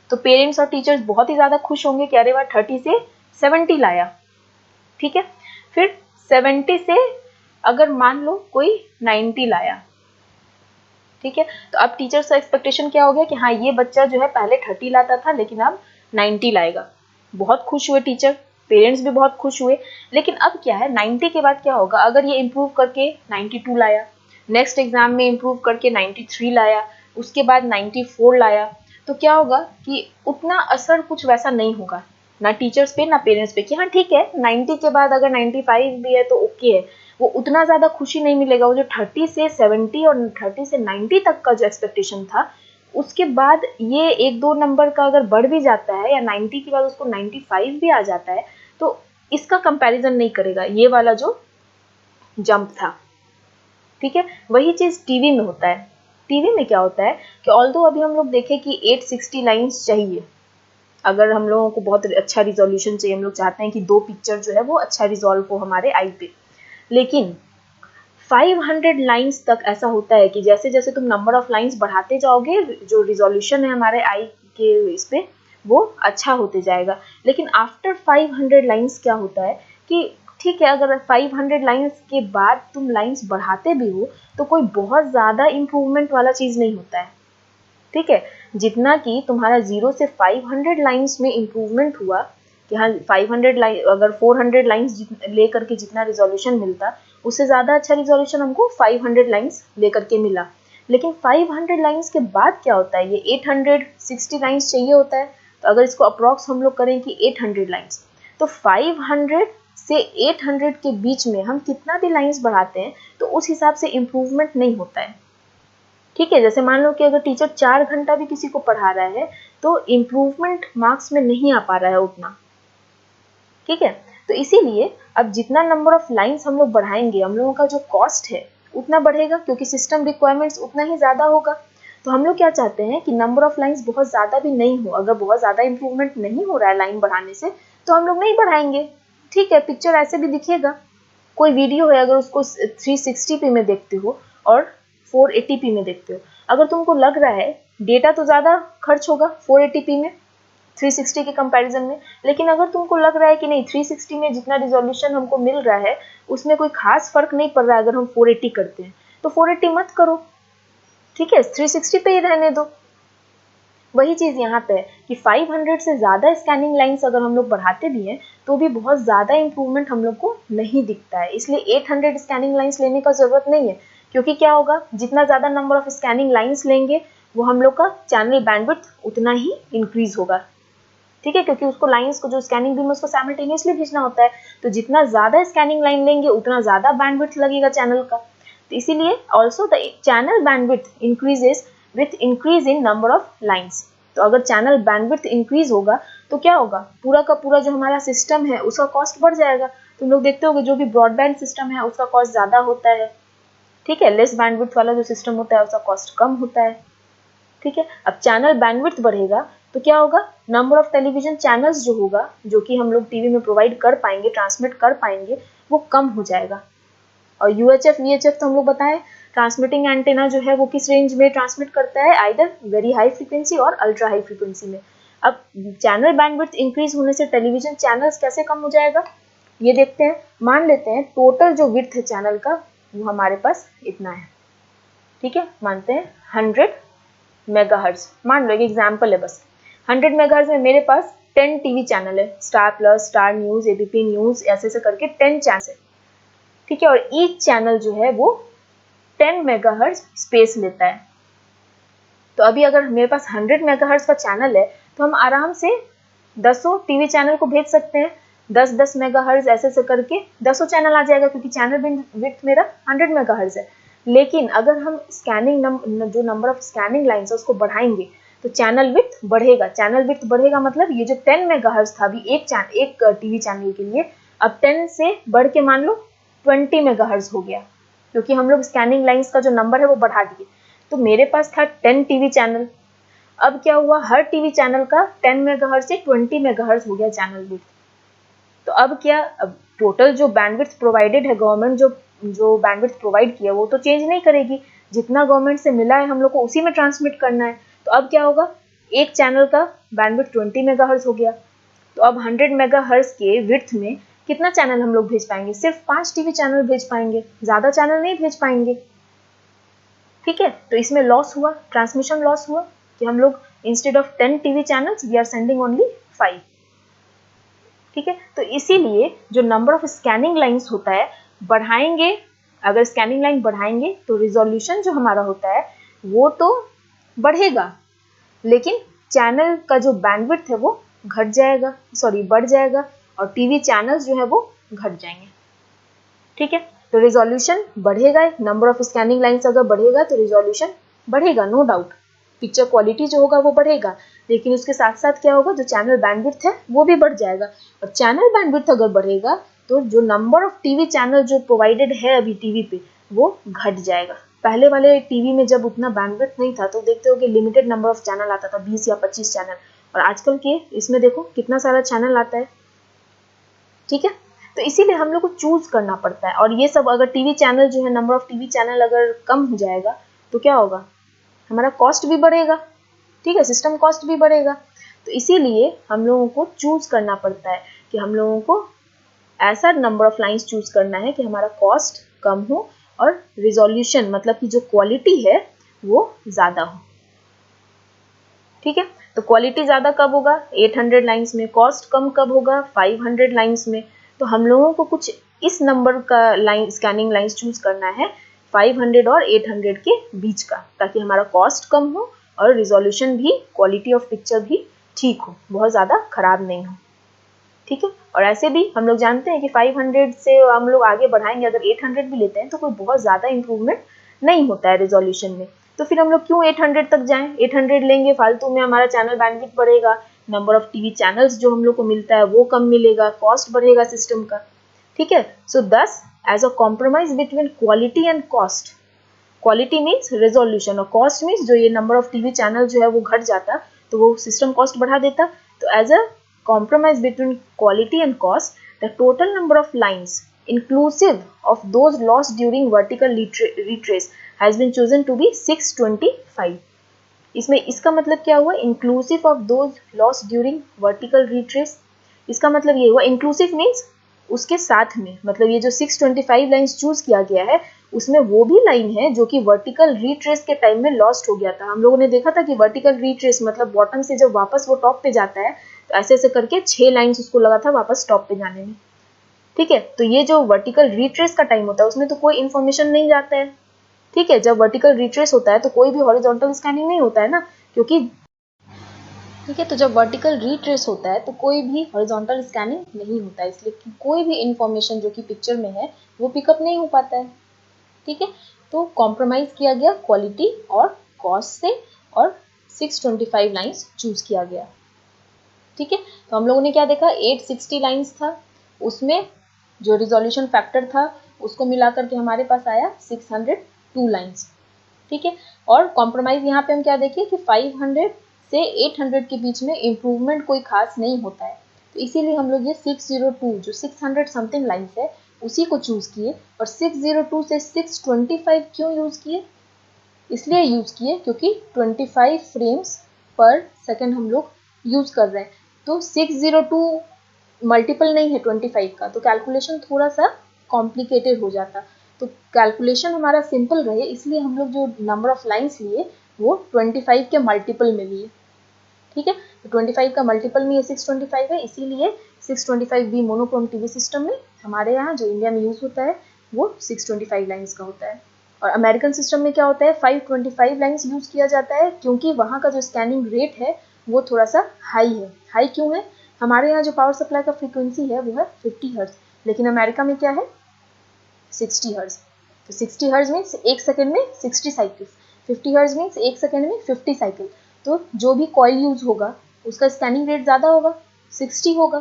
Speaker 1: तो पेरेंट्स और टीचर्स बहुत ही ज़्यादा खुश होंगे कि अरे वाह 30 से 70 लाया, ठीक है। फिर 70 से अगर मान लो कोई 90 लाया, ठीक है, तो अब टीचर्स का एक्सपेक्टेशन क्या हो गया कि हाँ ये बच्चा जो है पहले 30 लाता था लेकिन अब 90 लाएगा। बहुत खुश हुए टीचर, पेरेंट्स भी बहुत खुश हुए, लेकिन अब क्या है 90 के बाद क्या होगा, अगर ये इम्प्रूव करके 92 लाया, नेक्स्ट एग्जाम में इम्प्रूव करके 93 लाया, उसके बाद 94 लाया, तो क्या होगा कि उतना असर कुछ वैसा नहीं होगा ना टीचर्स पे ना पेरेंट्स पे कि हाँ ठीक है 90 के बाद अगर 95 भी है तो ओके है, वो उतना ज़्यादा खुशी नहीं मिलेगा। वो जो 30 से 70 और 30 से 90 तक का जो एक्सपेक्टेशन था, उसके बाद ये एक दो नंबर का अगर बढ़ भी जाता है या 90 के बाद उसको 95 भी आ जाता है तो इसका कंपैरिजन नहीं करेगा ये वाला जो जंप था, ठीक है। वही चीज़ टीवी में होता है। टीवी में क्या होता है कि ऑल्दो अभी हम लोग देखें कि 860 लाइन्स चाहिए, अगर हम लोगों को बहुत अच्छा रिजोल्यूशन चाहिए, हम लोग चाहते हैं कि 2 पिक्चर जो है वो अच्छा रिजॉल्व हो हमारे आई पे, लेकिन 500 लाइन्स तक ऐसा होता है कि जैसे जैसे तुम नंबर ऑफ लाइन्स बढ़ाते जाओगे जो रिजोल्यूशन है हमारे आई के इस पे वो अच्छा होते जाएगा। लेकिन आफ्टर 500 लाइन्स क्या होता है कि ठीक है अगर 500 लाइन्स के बाद तुम लाइन्स बढ़ाते भी हो तो कोई बहुत ज़्यादा इम्प्रूवमेंट वाला चीज़ नहीं होता है, ठीक है। जितना कि तुम्हारा 0 से 500 लाइन्स में इम्प्रूवमेंट हुआ कि हाँ 500 लाइन अगर 400 लाइन्स लेकर के जितना रिजोल्यूशन मिलता उससे ज़्यादा अच्छा रिजोल्यूशन हमको 500 लाइन्स लेकर के मिला। लेकिन 500 लाइन्स के बाद क्या होता है, ये 860 लाइन्स चाहिए होता है, तो अगर इसको अप्रॉक्स हम लोग करें कि 800 लाइन्स, तो 500 से 800 के बीच में हम कितना भी लाइन्स बढ़ाते हैं तो उस हिसाब से इम्प्रूवमेंट नहीं होता है, ठीक है। जैसे मान लो कि अगर टीचर 4 घंटा भी किसी को पढ़ा रहा है तो इम्प्रूवमेंट मार्क्स में नहीं आ पा रहा है उतना, ठीक है। तो इसीलिए अब जितना नंबर ऑफ लाइन्स हम लोग बढ़ाएंगे हम लोगों का जो कॉस्ट है उतना बढ़ेगा क्योंकि सिस्टम रिक्वायरमेंट्स उतना ही ज़्यादा होगा। तो हम लोग क्या चाहते हैं कि नंबर ऑफ लाइन्स बहुत ज़्यादा भी नहीं हो, अगर बहुत ज़्यादा इम्प्रूवमेंट नहीं हो रहा है लाइन बढ़ाने से तो हम लोग नहीं बढ़ाएंगे, ठीक है, पिक्चर ऐसे भी दिखेगा। कोई वीडियो है, अगर उसको 360p में देखते हो और 480p में देखते हो, अगर तुमको लग रहा है डेटा तो ज़्यादा खर्च होगा 480p में 360 के कंपैरिजन में, लेकिन अगर तुमको लग रहा है कि नहीं 360 में जितना रिजोल्यूशन हमको मिल रहा है उसमें कोई खास फर्क नहीं पड़ रहा है अगर हम 480 करते हैं, तो 480 मत करो, ठीक है, 360 पे ही रहने दो। वही चीज़ यहाँ पे है कि 500 से ज़्यादा स्कैनिंग लाइंस अगर हम लोग बढ़ाते भी हैं तो भी बहुत ज़्यादा इंप्रूवमेंट हम लोग को नहीं दिखता है, इसलिए 800 स्कैनिंग लाइंस लेने का ज़रूरत नहीं है, क्योंकि क्या होगा, जितना ज़्यादा नंबर ऑफ स्कैनिंग लाइंस लेंगे वो हम लोग का चैनल बैंडविड्थ उतना ही इंक्रीज होगा, ठीक है, क्योंकि उसको लाइंस को जो स्कैनिंग बीम उसको साइमल्टेनियसली भेजना होता है, तो जितना ज़्यादा स्कैनिंग लाइन लेंगे उतना ज़्यादा बैंडविड्थ लगेगा चैनल का, तो इसीलिए also the channel bandwidth increases with increase in number of lines. तो अगर चैनल बैंडविड्थ इंक्रीज होगा तो क्या होगा, पूरा का पूरा जो हमारा सिस्टम है उसका कॉस्ट बढ़ जाएगा। तुम लोग देखते होगे जो भी ब्रॉडबैंड सिस्टम है उसका कॉस्ट ज़्यादा होता है, ठीक है, लेस बैंडविड्थ वाला जो सिस्टम होता है उसका कॉस्ट कम होता है, ठीक है। अब चैनल बैंडविड्थ बढ़ेगा तो क्या होगा, नंबर ऑफ टेलीविजन चैनल्स जो होगा, जो कि हम लोग टीवी में प्रोवाइड कर पाएंगे, ट्रांसमिट कर पाएंगे, वो कम हो जाएगा। और यूएचएफ वीएचएफ तो हम लोग बताएं, ट्रांसमिटिंग एंटेना जो है वो किस रेंज में ट्रांसमिट करता है, आइदर वेरी हाई फ्रीक्वेंसी और अल्ट्रा हाई फ्रीक्वेंसी में। अब चैनल बैंडविड्थ इंक्रीज होने से टेलीविजन चैनल्स कैसे कम हो जाएगा, ये देखते हैं। मान लेते हैं टोटल जो विड्थ है चैनल का वो हमारे पास इतना है, ठीक है, मानते हैं 100 मेगाहर्ट्ज, मान लो एक एग्जाम्पल है बस, 100 मेगाहर्ट्ज में मेरे पास 10 टीवी चैनल है, star plus, star news, ABP news, ऐसे करके 10 चैनल है, ठीक है, और ईच चैनल जो है वो 10 मेगाहर्ट्ज स्पेस लेता है। तो अभी अगर मेरे पास 100 मेगाहर्ट्ज का चैनल है तो हम आराम से 10 टीवी चैनल को भेज सकते हैं, 10-10 मेगाहर्ट्ज ऐसे करके 10 चैनल आ जाएगा, क्योंकि चैनल विड्थ मेरा 100 मेगाहर्ट्ज है। लेकिन अगर हम स्कैनिंग जो नंबर ऑफ स्कैनिंग लाइन्स है उसको बढ़ाएंगे तो चैनल विड्थ बढ़ेगा। चैनल विड्थ बढ़ेगा मतलब ये जो 10 मेगाहर्ट्ज था अभी एक टीवी चैनल के लिए, अब 10 से बढ़ के मान लो 20 मेगाहर्ट्ज हो गया, क्योंकि हम लोग स्कैनिंग लाइन्स का जो नंबर है वो बढ़ा दिए। तो मेरे पास था 10 टीवी चैनल, अब क्या हुआ, हर टीवी चैनल का 10 मेगाहर्ट्ज से 20 मेगाहर्ट्ज हो गया चैनल विड्थ। तो अब क्या, अब टोटल जो बैंडविड्थ प्रोवाइडेड है, गवर्नमेंट जो बैंडविड्थ प्रोवाइड किया वो तो चेंज नहीं करेगी, जितना गवर्नमेंट से मिला है हम लोग को उसी में ट्रांसमिट करना है। तो अब क्या होगा, एक चैनल का बैंडविड्थ 20 मेगाहर्ट्ज हो गया, तो अब 100 मेगाहर्ट्ज के विड्थ में कितना चैनल हम लोग भेज पाएंगे, सिर्फ 5 टीवी चैनल भेज पाएंगे, ज्यादा चैनल नहीं भेज पाएंगे, ठीक है। तो इसमें लॉस हुआ, ट्रांसमिशन लॉस हुआ, कि हम लोग instead of 10 TV channels we are sending only 5, ठीक है। तो इसीलिए जो नंबर ऑफ स्कैनिंग लाइंस होता है बढ़ाएंगे, अगर स्कैनिंग लाइन बढ़ाएंगे तो रिजोल्यूशन जो हमारा होता है वो तो बढ़ेगा, लेकिन चैनल का जो बैंडविड्थ है वो घट जाएगा, सॉरी बढ़ जाएगा, और टीवी चैनल्स जो है वो घट जाएंगे, ठीक है। तो रिजोल्यूशन बढ़ेगा, नंबर ऑफ स्कैनिंग लाइंस अगर बढ़ेगा तो रिजोल्यूशन बढ़ेगा, नो डाउट, पिक्चर क्वालिटी जो होगा वो बढ़ेगा, लेकिन उसके साथ साथ क्या होगा, जो चैनल बैंडविड्थ है वो भी बढ़ जाएगा, और चैनल बैंडविड्थ अगर बढ़ेगा तो जो नंबर ऑफ टीवी चैनल जो प्रोवाइडेड है अभी टीवी पे वो घट जाएगा। पहले वाले टीवी में जब उतना बैंडविड्थ नहीं था तो देखते हो कि लिमिटेड नंबर ऑफ चैनल आता था, 20 या 25 चैनल, और आजकल के इसमें देखो कितना सारा चैनल आता है, ठीक है। तो इसीलिए हम लोग को चूज करना पड़ता है, और ये सब अगर टीवी चैनल जो है, नंबर ऑफ टीवी चैनल अगर कम हो जाएगा तो क्या होगा, हमारा कॉस्ट भी बढ़ेगा, ठीक है, सिस्टम कॉस्ट भी बढ़ेगा। तो इसीलिए हम लोगों को चूज करना पड़ता है कि हम लोगों को ऐसा नंबर ऑफ लाइंस चूज करना है कि हमारा कॉस्ट कम हो और रिजोल्यूशन मतलब कि जो क्वालिटी है वो ज़्यादा हो, ठीक है। तो क्वालिटी ज़्यादा कब होगा, 800 लाइंस में, कॉस्ट कम कब होगा, 500 लाइंस में। तो हम लोगों को कुछ इस नंबर का लाइन स्कैनिंग लाइंस चूज करना है 500 और 800 के बीच का, ताकि हमारा कॉस्ट कम हो और रिजोल्यूशन भी, क्वालिटी ऑफ पिक्चर भी ठीक हो, बहुत ज़्यादा खराब नहीं हो, ठीक है। और ऐसे भी हम लोग जानते हैं कि 500 से हम लोग आगे बढ़ाएंगे, अगर 800 भी लेते हैं तो कोई बहुत ज़्यादा इंप्रूवमेंट नहीं होता है रिजोल्यूशन में, तो फिर हम लोग क्यों 800 तक जाएं, 800 लेंगे फालतू में, हमारा चैनल बैंडविड्थ बढ़ेगा, नंबर ऑफ टीवी चैनल्स जो हम लोग को मिलता है वो कम मिलेगा, कॉस्ट बढ़ेगा सिस्टम का, ठीक है। So this as a compromise between quality and cost, quality means resolution और कॉस्ट मीन्स जो ये नंबर ऑफ टीवी चैनल जो है वो घट जाता तो वो सिस्टम कॉस्ट बढ़ा देता, तो as a compromise between quality and cost, the total number of lines inclusive of those lost during vertical retrace has been chosen to be 625. इसमें इसका मतलब क्या हुआ, inclusive of those lost during vertical retrace, इसका मतलब ये हुआ inclusive means उसके साथ में, मतलब ये जो 625 लाइन्स चूज किया गया है उसमें वो भी लाइन है जो कि वर्टिकल रीट्रेस के टाइम में लॉस्ट हो गया था। हम लोगों ने देखा था कि वर्टिकल रीट्रेस मतलब बॉटम से जब वापस वो टॉप पे जाता है तो ऐसे ऐसे करके 6 लाइन्स उसको लगा था वापस टॉप पे जाने में। ठीक है, तो ये जो वर्टिकल रीट्रेस का टाइम होता है उसमें तो कोई इन्फॉर्मेशन नहीं जाता है। ठीक है, जब वर्टिकल रीट्रेस होता है तो कोई भी हॉरिजॉन्टल स्कैनिंग नहीं होता है ना, क्योंकि ठीक है, तो जब वर्टिकल रीट्रेस होता है तो कोई भी हॉरिजॉन्टल स्कैनिंग नहीं होता है, इसलिए कि कोई भी इंफॉर्मेशन जो कि पिक्चर में है वो पिकअप नहीं हो पाता है। ठीक है, तो कॉम्प्रोमाइज किया गया क्वालिटी और कॉस्ट से और 625 लाइन्स चूज किया गया। ठीक है, तो हम लोगों ने क्या देखा, 860 लाइन्स था, उसमें जो रिजोल्यूशन फैक्टर था उसको मिला करके हमारे पास आया 602 लाइन्स। ठीक है, और कॉम्प्रोमाइज यहाँ पे हम क्या देखें कि 500 से 800 के बीच में इम्प्रूवमेंट कोई खास नहीं होता है, तो इसीलिए हम लोग ये 602 जो 600 समथिंग लाइन्स है उसी को चूज किए। और 602 से 625 क्यों यूज किए, इसलिए यूज किए क्योंकि 25 फ्रेम्स पर सेकेंड हम लोग यूज कर रहे हैं, तो 602 मल्टीपल नहीं है 25 का, तो कैलकुलेशन थोड़ा सा कॉम्प्लिकेटेड हो जाता। तो कैलकुलेशन हमारा सिंपल रहे इसलिए हम लोग जो नंबर ऑफ लाइन्स लिए वो 25 के मल्टीपल में लिए। ठीक है, तो 25 का मल्टीपल में ये 625 है, इसीलिए 625B मोनोक्रोम टीवी सिस्टम में हमारे यहाँ जो इंडिया में यूज होता है वो 625 लाइन्स का होता है। और अमेरिकन सिस्टम में क्या होता है, 525 लाइन्स यूज किया जाता है, क्योंकि वहाँ का जो स्कैनिंग रेट है वो थोड़ा सा हाई है। हाई क्यों है, हमारे यहाँ जो पावर सप्लाई का फ्रीक्वेंसी है वो है 50 हर्ट्ज, लेकिन अमेरिका में क्या है 60 हर्ट्ज। तो 60 हर्ट्ज मीन्स एक सेकेंड में 60 साइकिल, 50 हर्ट्ज मीन्स एक सेकेंड में 50 साइकिल, तो जो भी कॉइल यूज होगा उसका स्कैनिंग रेट ज़्यादा होगा, 60 होगा।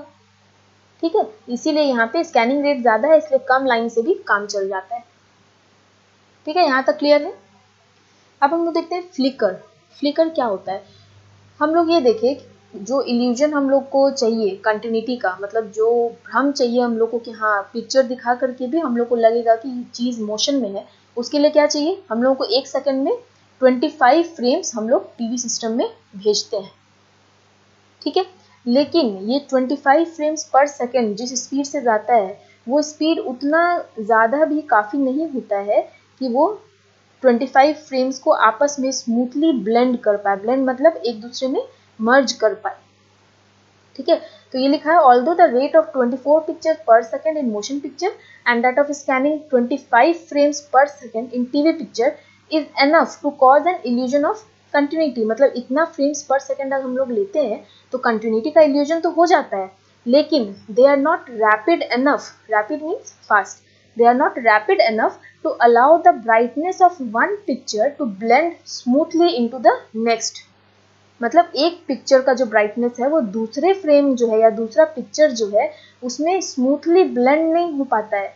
Speaker 1: ठीक है, इसीलिए यहाँ पे स्कैनिंग रेट ज़्यादा है, इसलिए कम लाइन से भी काम चल जाता है। ठीक है, यहाँ तक क्लियर है। अब हम लोग देखते हैं फ्लिकर। फ्लिकर क्या होता है, हम लोग ये देखें जो इल्यूजन हम लोग को चाहिए कंटिन्यूटी का, मतलब जो भ्रम चाहिए हम लोग को कि हाँ पिक्चर दिखा करके भी हम लोग को लगेगा कि चीज़ मोशन में है, उसके लिए क्या चाहिए, हम लोगों को एक सेकंड में 25 फ्रेम्स हम लोग टीवी सिस्टम में भेजते हैं। ठीक है, लेकिन ये 25 फ्रेम्स पर सेकंड जिस स्पीड से जाता है वो स्पीड उतना ज़्यादा भी काफ़ी नहीं होता है कि वो 25 फ्रेम्स को आपस में स्मूथली ब्लेंड कर पाए। ब्लेंड मतलब एक दूसरे में मर्ज कर पाए। ठीक है, तो ये लिखा है although the rate of 24 picture per second in motion picture and that of scanning 25 frames per second in TV picture is enough to cause an illusion of continuity. मतलब इतना फ्रेम्स पर सेकेंड अगर हम लोग लेते हैं तो continuity का illusion तो हो जाता है, लेकिन they are not rapid enough, rapid means fast, they are not rapid enough to allow the brightness of one picture to blend smoothly into the next। मतलब एक पिक्चर का जो ब्राइटनेस है वो दूसरे फ्रेम जो है या दूसरा पिक्चर जो है उसमें स्मूथली ब्लेंड नहीं हो पाता है।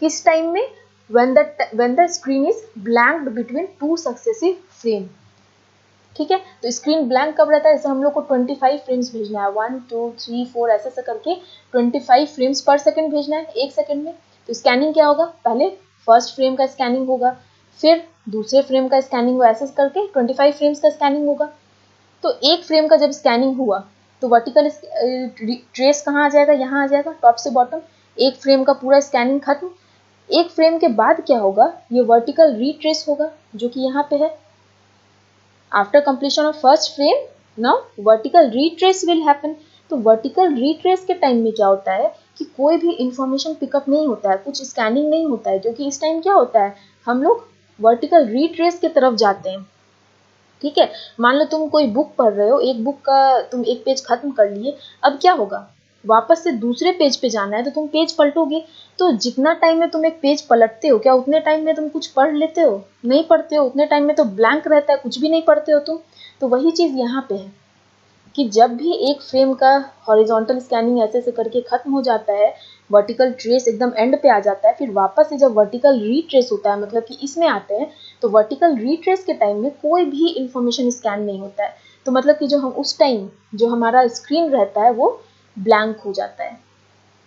Speaker 1: किस टाइम में, when the screen is blanked between two successive frame। ठीक है, तो स्क्रीन ब्लैंक कब रहता है, जैसे हम लोग को 25 फ्रेम्स भेजना है, 1 2 3 4 ऐसे ऐसे करके 25 फ्रेम्स पर सेकंड भेजना है एक सेकंड में, तो स्कैनिंग क्या होगा, पहले फर्स्ट फ्रेम का स्कैनिंग होगा, फिर दूसरे फ्रेम का स्कैनिंग होगा, ऐसे करके 25 फ्रेम्स का स्कैनिंग होगा। तो एक फ्रेम का जब स्कैनिंग हुआ तो वर्टिकल ट्रेस कहाँ आ जाएगा, यहाँ आ जाएगा टॉप से बॉटम, एक फ्रेम का पूरा स्कैनिंग खत्म। एक फ्रेम के बाद क्या होगा, ये वर्टिकल रीट्रेस होगा जो कि यहाँ पे है। After completion of first frame now vertical retrace will happen. तो वर्टिकल रीट्रेस के टाइम में क्या होता है कि कोई भी इंफॉर्मेशन पिकअप नहीं होता है, कुछ स्कैनिंग नहीं होता है, क्योंकि इस टाइम क्या होता है हम लोग वर्टिकल रीट्रेस की तरफ जाते हैं। ठीक है, मान लो तुम कोई बुक पढ़ रहे हो, एक बुक का तुम एक पेज खत्म कर लिए, अब क्या होगा, वापस से दूसरे पेज पे जाना है तो तुम पेज पलटोगे, तो जितना टाइम में तुम एक पेज पलटते हो क्या उतने टाइम में तुम कुछ पढ़ लेते हो, नहीं पढ़ते हो, उतने टाइम में तो ब्लैंक रहता है, कुछ भी नहीं पढ़ते हो तुम। तो वही चीज़ यहाँ पे है कि जब भी एक फ्रेम का हॉरिजॉन्टल स्कैनिंग ऐसे ऐसे करके खत्म हो जाता है, वर्टिकल ट्रेस एकदम एंड पे आ जाता है, फिर वापस से जब वर्टिकल रीट्रेस होता है मतलब कि इसमें आते हैं, तो वर्टिकल रीट्रेस के टाइम में कोई भी इंफॉर्मेशन स्कैन नहीं होता है, तो मतलब कि जो हम उस टाइम जो हमारा स्क्रीन रहता है वो ब्लैंक हो जाता है।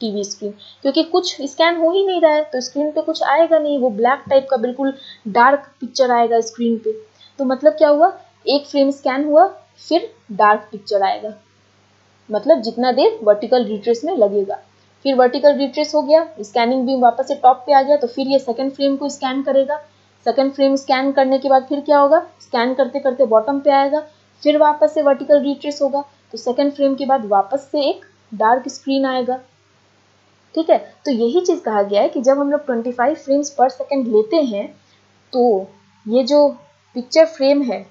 Speaker 1: टीवी स्क्रीन, क्योंकि कुछ स्कैन हो ही नहीं रहा है तो स्क्रीन पे कुछ आएगा नहीं, वो ब्लैक टाइप का बिल्कुल डार्क पिक्चर आएगा स्क्रीन पे। तो मतलब क्या हुआ, एक फ्रेम स्कैन हुआ फिर डार्क पिक्चर आएगा, मतलब जितना देर वर्टिकल रिट्रेस में लगेगा। फिर वर्टिकल रिट्रेस हो गया, स्कैनिंग भी वापस से टॉप पे आ गया, तो फिर ये सेकंड फ्रेम को स्कैन करेगा। सेकंड फ्रेम स्कैन करने के बाद फिर क्या होगा, स्कैन करते करते बॉटम पे आएगा, फिर वापस से वर्टिकल रिट्रेस होगा, तो सेकंड फ्रेम के बाद वापस से एक डार्क स्क्रीन आएगा। ठीक है, तो यही चीज कहा गया है कि जब हम लोग 25 फ्रेम्स पर सेकंड लेते हैं तो ये जो पिक्चर फ्रेम है,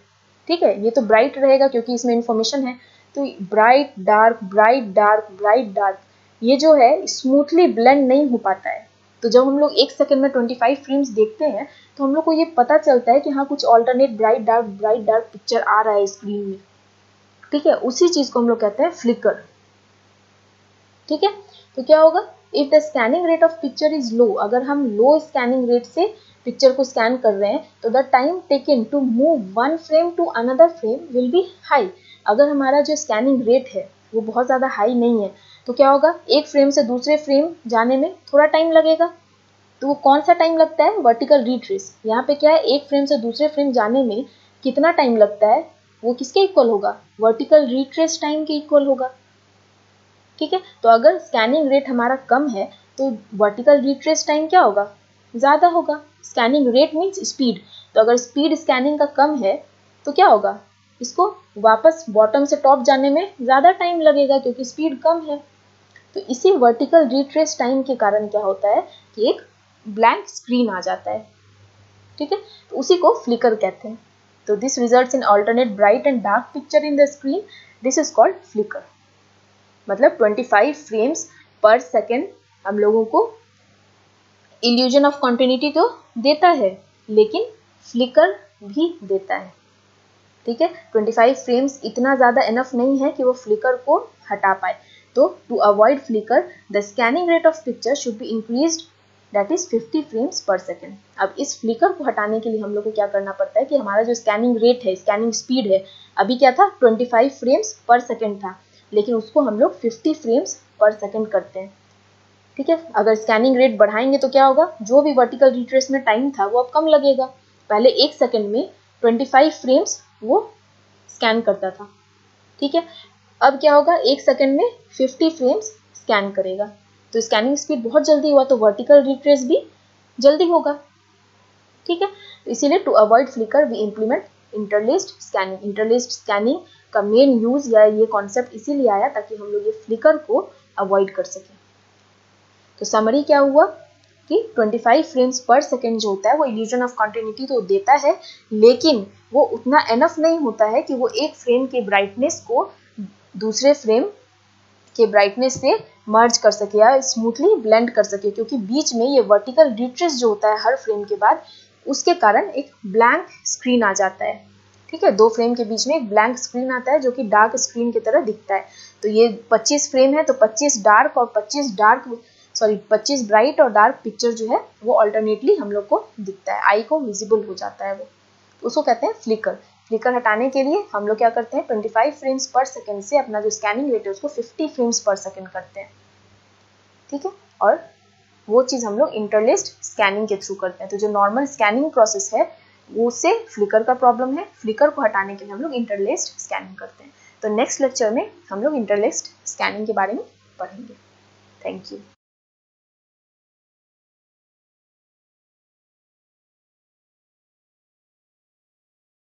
Speaker 1: ठीक है, ये तो ब्राइट रहेगा क्योंकि इसमें इंफॉर्मेशन है, तो bright dark bright dark bright dark ये जो है स्मूथली ब्लेंड नहीं हो पाता है। तो जब हम लोग एक सेकंड में 25 फ्रेम्स देखते हैं तो हम लोग को ये पता चलता है कि हाँ कुछ ऑल्टरनेट ब्राइट डार्क पिक्चर आ रहा है स्क्रीन में। ठीक है, उसी चीज को हम लोग कहते हैं फ्लिकर। ठीक है, तो क्या होगा, if the scanning rate of picture is low, अगर हम लो स्कैनिंग रेट से पिक्चर को स्कैन कर रहे हैं तो the time taken to move one frame to another frame will be high. अगर हमारा जो स्कैनिंग रेट है वो बहुत ज़्यादा हाई नहीं है तो क्या होगा, एक फ्रेम से दूसरे फ्रेम जाने में थोड़ा टाइम लगेगा। तो वो कौन सा टाइम लगता है, वर्टिकल रिट्रेस। यहाँ पे क्या है, एक फ्रेम से दूसरे फ्रेम जाने में कितना टाइम लगता है, वो किसके इक्वल होगा, वर्टिकल रिट्रेस टाइम के इक्वल होगा। ठीक है, तो अगर स्कैनिंग रेट हमारा कम है तो वर्टिकल रिट्रेस टाइम क्या होगा, ज़्यादा होगा। स्कैनिंग रेट मीन्स स्पीड, तो अगर स्पीड स्कैनिंग का कम है तो क्या होगा, इसको वापस बॉटम से टॉप जाने में ज़्यादा टाइम लगेगा क्योंकि स्पीड कम है। तो इसी वर्टिकल रिट्रेस टाइम के कारण क्या होता है कि एक ब्लैंक स्क्रीन आ जाता है। ठीक है, तो उसी को फ्लिकर कहते हैं। तो this results in alternate bright and dark picture in the screen, this is called flicker. मतलब 25 फ्रेम्स पर सेकेंड हम लोगों को इल्यूजन ऑफ कॉन्टिन्यूटी तो देता है लेकिन फ्लिकर भी देता है। ठीक है, 25 फ्रेम्स इतना ज़्यादा इनफ नहीं है कि वो फ्लिकर को हटा पाए। तो to avoid flicker the scanning rate of picture should be increased, that is 50 frames per second. अब इस फ्लिकर को हटाने के लिए हम लोग को क्या करना पड़ता है कि हमारा जो स्कैनिंग रेट है, स्कैनिंग स्पीड है, अभी क्या था 25 फ्रेम्स पर सेकेंड था, लेकिन उसको हम लोग 50 फ्रेम्स पर सेकेंड करते हैं। ठीक है, अगर स्कैनिंग रेट बढ़ाएंगे तो क्या होगा, जो भी वर्टिकल रिट्रेस में टाइम था वो अब कम लगेगा। पहले एक सेकेंड में 25 फ्रेम्स वो स्कैन करता था। ठीक है, अब क्या होगा, एक सेकेंड में 50 फ्रेम्स स्कैन करेगा, तो स्कैनिंग स्पीड बहुत जल्दी हुआ तो वर्टिकल रिट्रेस भी जल्दी होगा। ठीक है, तो इसीलिए to avoid flicker we implement interlaced scanning. Interlaced scanning का मेन यूज या ये कॉन्सेप्ट इसीलिए आया ताकि हम लोग ये फ्लिकर को अवॉइड कर सकें। तो समरी क्या हुआ कि 25 फ्रेम्स पर सेकेंड जो होता है वो इल्यूजन ऑफ कॉन्टिन्यूटी तो देता है, लेकिन वो उतना एनफ नहीं होता है कि वो एक फ्रेम के ब्राइटनेस को दूसरे फ्रेम के ब्राइटनेस से मर्ज कर सके या स्मूथली ब्लेंड कर सके, क्योंकि बीच में ये वर्टिकल रिट्रेस जो होता है हर फ्रेम के बाद, उसके कारण एक ब्लैंक स्क्रीन आ जाता है। ठीक है, दो फ्रेम के बीच में एक ब्लैंक स्क्रीन आता है जो कि डार्क स्क्रीन की तरह दिखता है। तो ये 25 फ्रेम है तो 25 डार्क और 25 ब्राइट और डार्क पिक्चर जो है वो अल्टरनेटली हम लोग को दिखता है, आई को विजिबल हो जाता है वो, उसको कहते हैं फ्लिकर। फ्लिकर हटाने के लिए हम लोग क्या करते हैं, 25 फ्रेम्स पर सेकेंड से अपना जो स्कैनिंग रेट है उसको 50 फ्रेम्स पर सेकेंड करते हैं। ठीक है, और वो चीज़ हम लोग इंटरलेस्ड स्कैनिंग के थ्रू करते हैं। तो जो नॉर्मल स्कैनिंग प्रोसेस है वो से फ्लिकर का प्रॉब्लम है, फ्लिकर को हटाने के लिए हम लोग इंटरलेस्ड स्कैनिंग करते हैं। तो नेक्स्ट लेक्चर में हम लोग इंटरलेस्ड स्कैनिंग के बारे में पढ़ेंगे। Thank you.